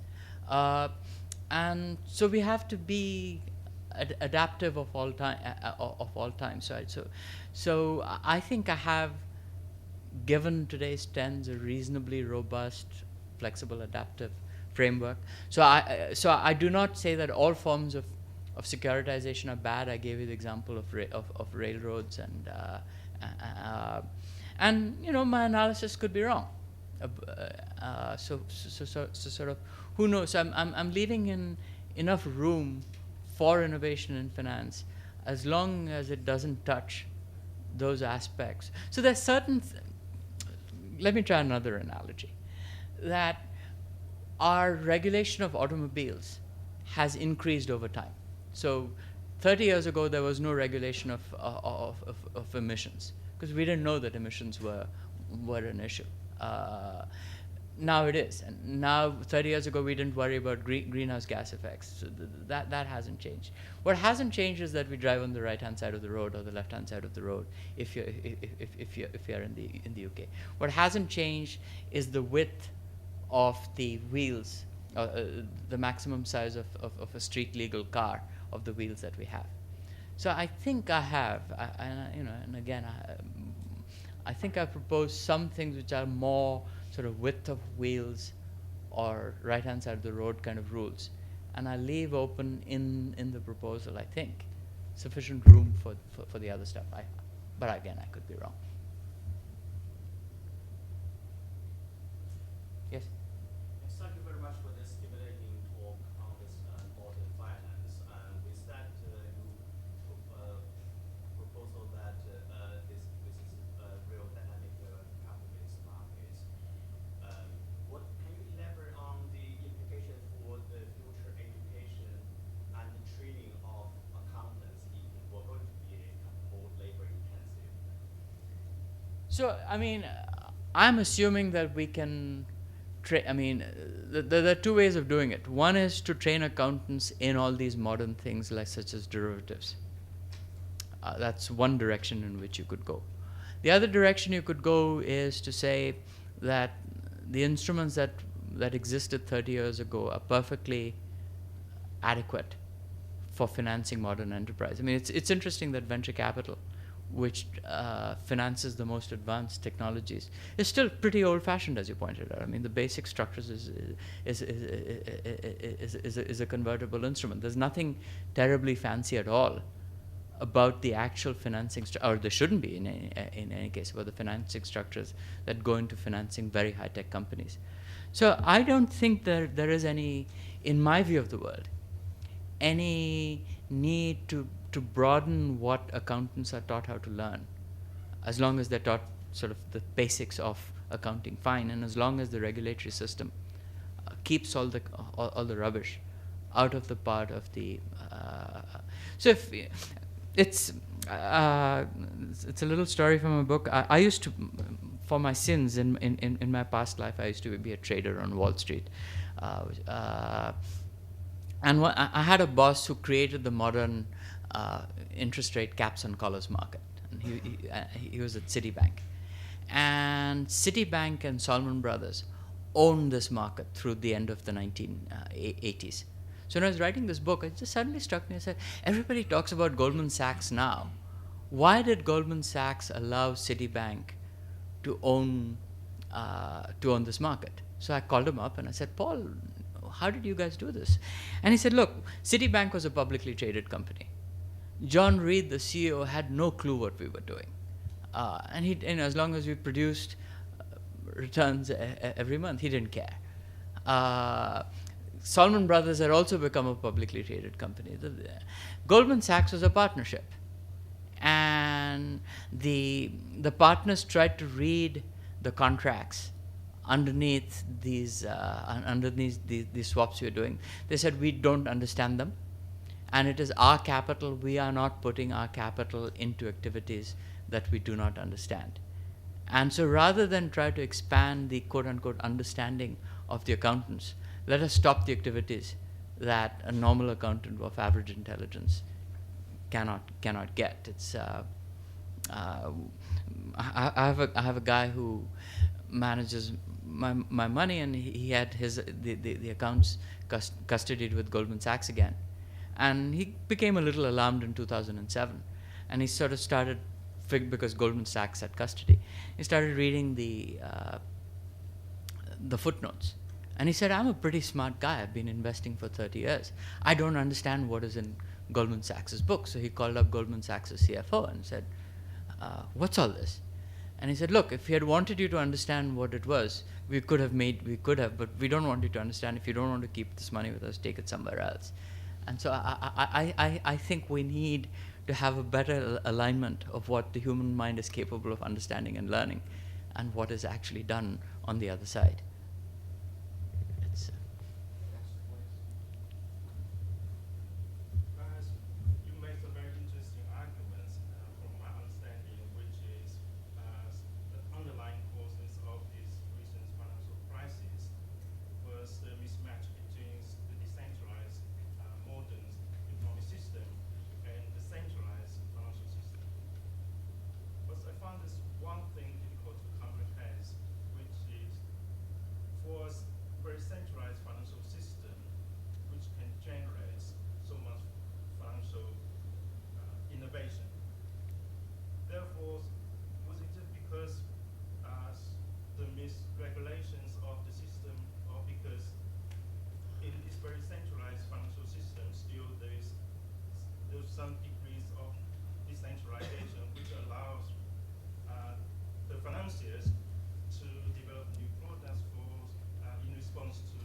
S1: And so we have to be adaptive of all time, of all times, right? So I think I have given today's trends a reasonably robust, flexible, adaptive framework. So I do not say that all forms of securitization are bad. I gave you the example of railroads, and my analysis could be wrong. So sort of, who knows? So I'm leaving in enough room for innovation in finance, as long as it doesn't touch those aspects. So there's certain. Let me try another analogy. That our regulation of automobiles has increased over time. So 30 years ago, there was no regulation of emissions, because we didn't know that emissions were an issue. Now it is. And now, 30 years ago, we didn't worry about greenhouse gas effects. So that hasn't changed. What hasn't changed is that we drive on the right-hand side of the road or the left-hand side of the road if you're in the UK. What hasn't changed is the width of the wheels, the maximum size of a street legal car, of the wheels that we have. So I think I have, and again, I think I propose some things which are more sort of width of wheels or right-hand side of the road kind of rules. And I leave open in the proposal, I think, sufficient room for the other stuff. But again, I could be wrong. Yes?
S4: Yes, thank you very much for this stimulating talk on this modern finance. With that, proposal that this is real dynamic capitalist markets. What can you elaborate on the implications for the future education and the training of accountants if we're going to be more labor intensive?
S1: So, I mean, I'm assuming that we can there are two ways of doing it. One is to train accountants in all these modern things, like such as derivatives. That's one direction in which you could go. The other direction you could go is to say that the instruments that existed 30 years ago are perfectly adequate for financing modern enterprise. I mean, it's interesting that venture capital, which finances the most advanced technologies, is still pretty old-fashioned, as you pointed out. I mean, the basic structures is a convertible instrument. There's nothing terribly fancy at all about the actual financing, or there shouldn't be in any case, about the financing structures that go into financing very high-tech companies. So I don't think there is any, in my view of the world, any need to broaden what accountants are taught how to learn, as long as they're taught sort of the basics of accounting fine, and as long as the regulatory system keeps all the rubbish out of the part of the. So if it's a little story from a book. I used to, for my sins in my past life, I used to be a trader on Wall Street. And I had a boss who created the modern interest rate caps and collars market. And he was at Citibank. And Citibank and Salomon Brothers owned this market through the end of the 1980s. So when I was writing this book, it just suddenly struck me. I said, everybody talks about Goldman Sachs now. Why did Goldman Sachs allow Citibank to own this market? So I called him up and I said, Paul, how did you guys do this? And he said, look, Citibank was a publicly traded company. John Reed, the CEO, had no clue what we were doing. And as long as we produced returns every month, he didn't care. Salomon Brothers had also become a publicly traded company. Goldman Sachs was a partnership. And the partners tried to read the contracts underneath these swaps we are doing. They said, we don't understand them, and it is our capital. We are not putting our capital into activities that we do not understand. And so rather than try to expand the quote-unquote understanding of the accountants, let us stop the activities that a normal accountant of average intelligence cannot get. It's I have a guy who manages my money, and he had the accounts custodied with Goldman Sachs again. And he became a little alarmed in 2007. And he sort of started, because Goldman Sachs had custody, he started reading the footnotes. And he said, I'm a pretty smart guy. I've been investing for 30 years. I don't understand what is in Goldman Sachs's book. So he called up Goldman Sachs's CFO and said, what's all this? And he said, look, if he had wanted you to understand what it was, we could have, but we don't want you to understand. If you don't want to keep this money with us, take it somewhere else. And so I think we need to have a better alignment of what the human mind is capable of understanding and learning and what is actually done on the other side. It's,
S5: You made some very interesting arguments from my understanding, which is the underlying causes of this recent financial crisis was the mismatch between the decentralized modern economic system and the centralized financial system. But I found this one thing difficult to comprehend, which is for a very centralized financial system, which can generate so much financial innovation. Therefore, was it just because the misregulations of the system, or because in this very centralized financial system, still there's some degrees of decentralization, which allows the financiers to develop new products in response to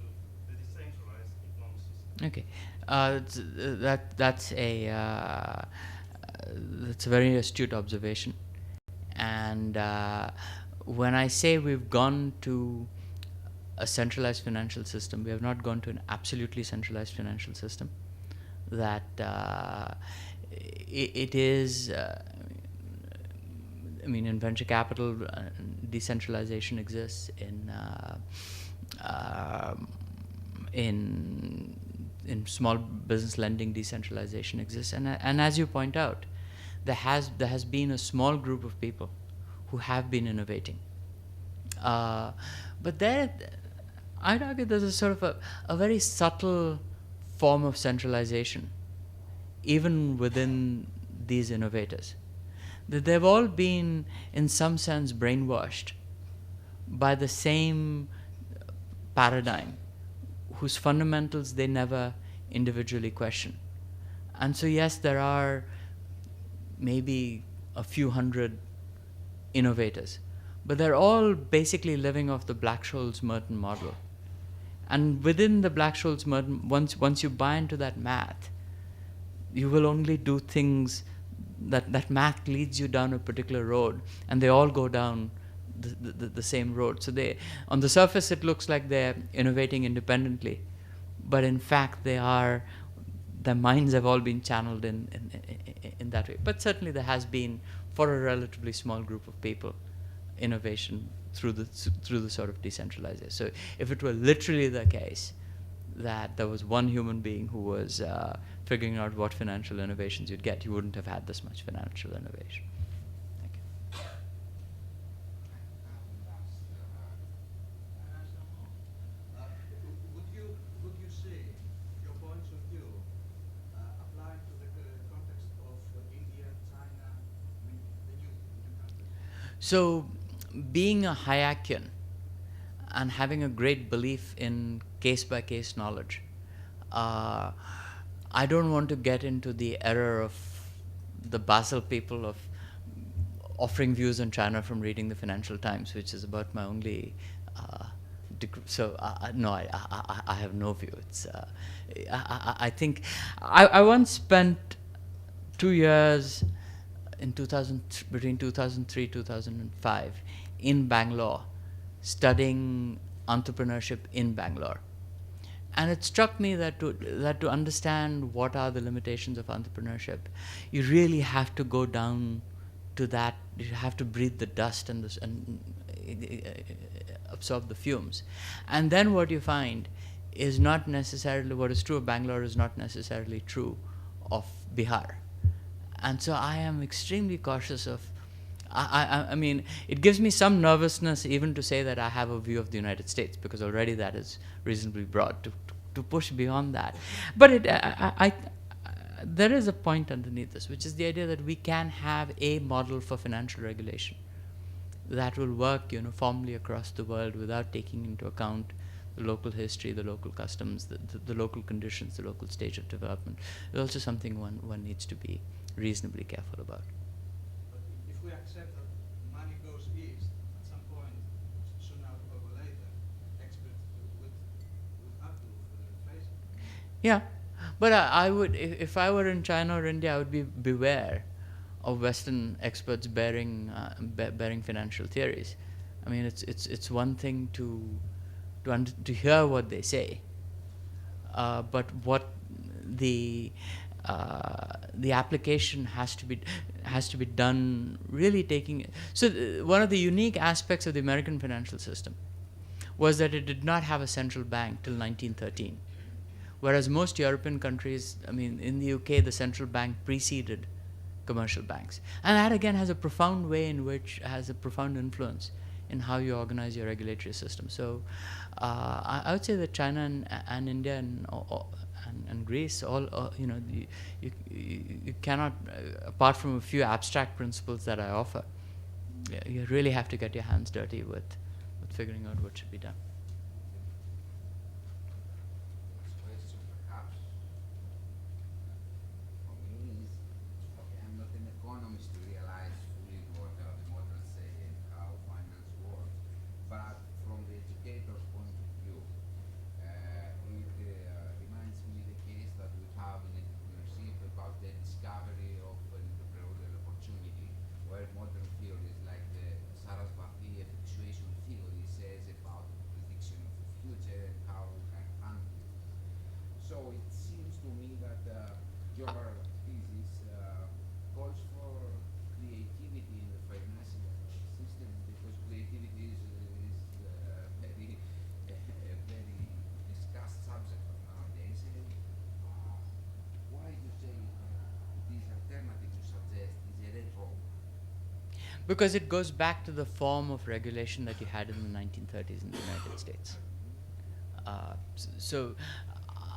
S5: the decentralized economic system?
S1: Okay, that's a very astute observation, and when I say we've gone to a centralized financial system, we have not gone to an absolutely centralized financial system. That it is. I mean, in venture capital, decentralization exists. In small business lending, decentralization exists, and as you point out, there has been a small group of people who have been innovating, but there, I'd argue there's a sort of a very subtle form of centralization, even within these innovators. That they've all been, in some sense, brainwashed by the same paradigm, whose fundamentals they never individually question. And so yes, there are maybe a few hundred innovators, but they're all basically living off the Black-Scholes-Merton model. And within the Black-Scholes-Merton, once you buy into that math, you will only do things that math leads you down a particular road, and they all go down the same road. So on the surface, it looks like they're innovating independently, but in fact, their minds have all been channeled in that way. But certainly, there has been, for a relatively small group of people, innovation through the sort of decentralization. So if it were literally the case that there was one human being who was figuring out what financial innovations you'd get, you wouldn't have had this much financial innovation. Thank you.
S6: Would you say your points of view apply to the context of India, China, the new countries?
S1: So, being a Hayekian and having a great belief in case-by-case knowledge, I don't want to get into the error of the Basel people of offering views on China from reading the Financial Times, which is about my only so no, I have no view. It's I think I once spent 2 years in between 2003 2005 in Bangalore studying entrepreneurship in Bangalore. And it struck me that to understand what are the limitations of entrepreneurship, you really have to go down to that. You have to breathe the dust and absorb the fumes. And then what you find is not necessarily what is true of Bangalore is not necessarily true of Bihar. And so I am extremely cautious of. I mean, it gives me some nervousness even to say that I have a view of the United States, because already that is reasonably broad. To push beyond that, but there is a point underneath this, which is the idea that we can have a model for financial regulation that will work uniformly across the world without taking into account the local history, the local customs, the local conditions, the local stage of development. It's also something one needs to be reasonably careful about.
S6: But if we accept that money goes east, at some point, sooner or later, experts would approve inflation.
S1: Yeah, but I would, if I were in China or India, I would beware of Western experts bearing financial theories. I mean, it's one thing to hear what they say, but what the application has to be done really taking. So one of the unique aspects of the American financial system was that it did not have a central bank till 1913. Whereas most European countries, I mean, in the UK, the central bank preceded commercial banks. And that, again, has a profound influence in how you organize your regulatory system. So I would say that China and India and Greece, you cannot, apart from a few abstract principles that I offer, you really have to get your hands dirty with figuring out what should be done. Because it goes back to the form of regulation that you had in the 1930s in the United States.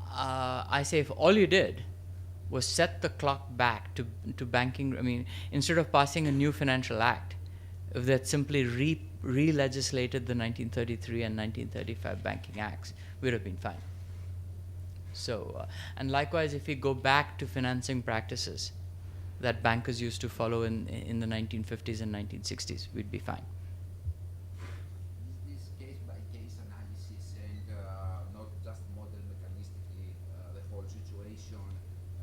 S1: I say if all you did was set the clock back to banking, I mean, instead of passing a new financial act, if that simply re-legislated the 1933 and 1935 banking acts, we'd have been fine. So, and likewise, if we go back to financing practices that bankers used to follow in the 1950s and 1960s, we'd be fine.
S7: Is this case-by-case analysis and not just model mechanistically the whole situation,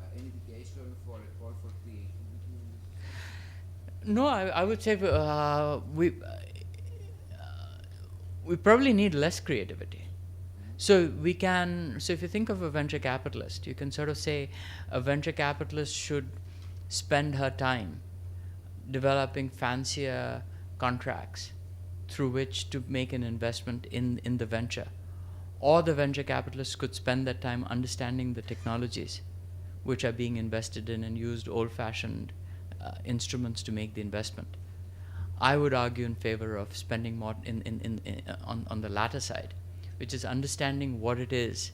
S7: an indication for a call for creativity?
S1: No, I would say we probably need less creativity. So if you think of a venture capitalist, you can sort of say a venture capitalist should spend her time developing fancier contracts through which to make an investment in the venture. Or the venture capitalists could spend that time understanding the technologies which are being invested in and used old-fashioned instruments to make the investment. I would argue in favor of spending more on the latter side, which is understanding what it is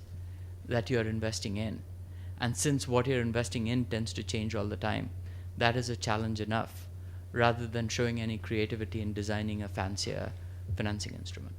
S1: that you are investing in. And since what you're investing in tends to change all the time, that is a challenge enough, rather than showing any creativity in designing a fancier financing instrument.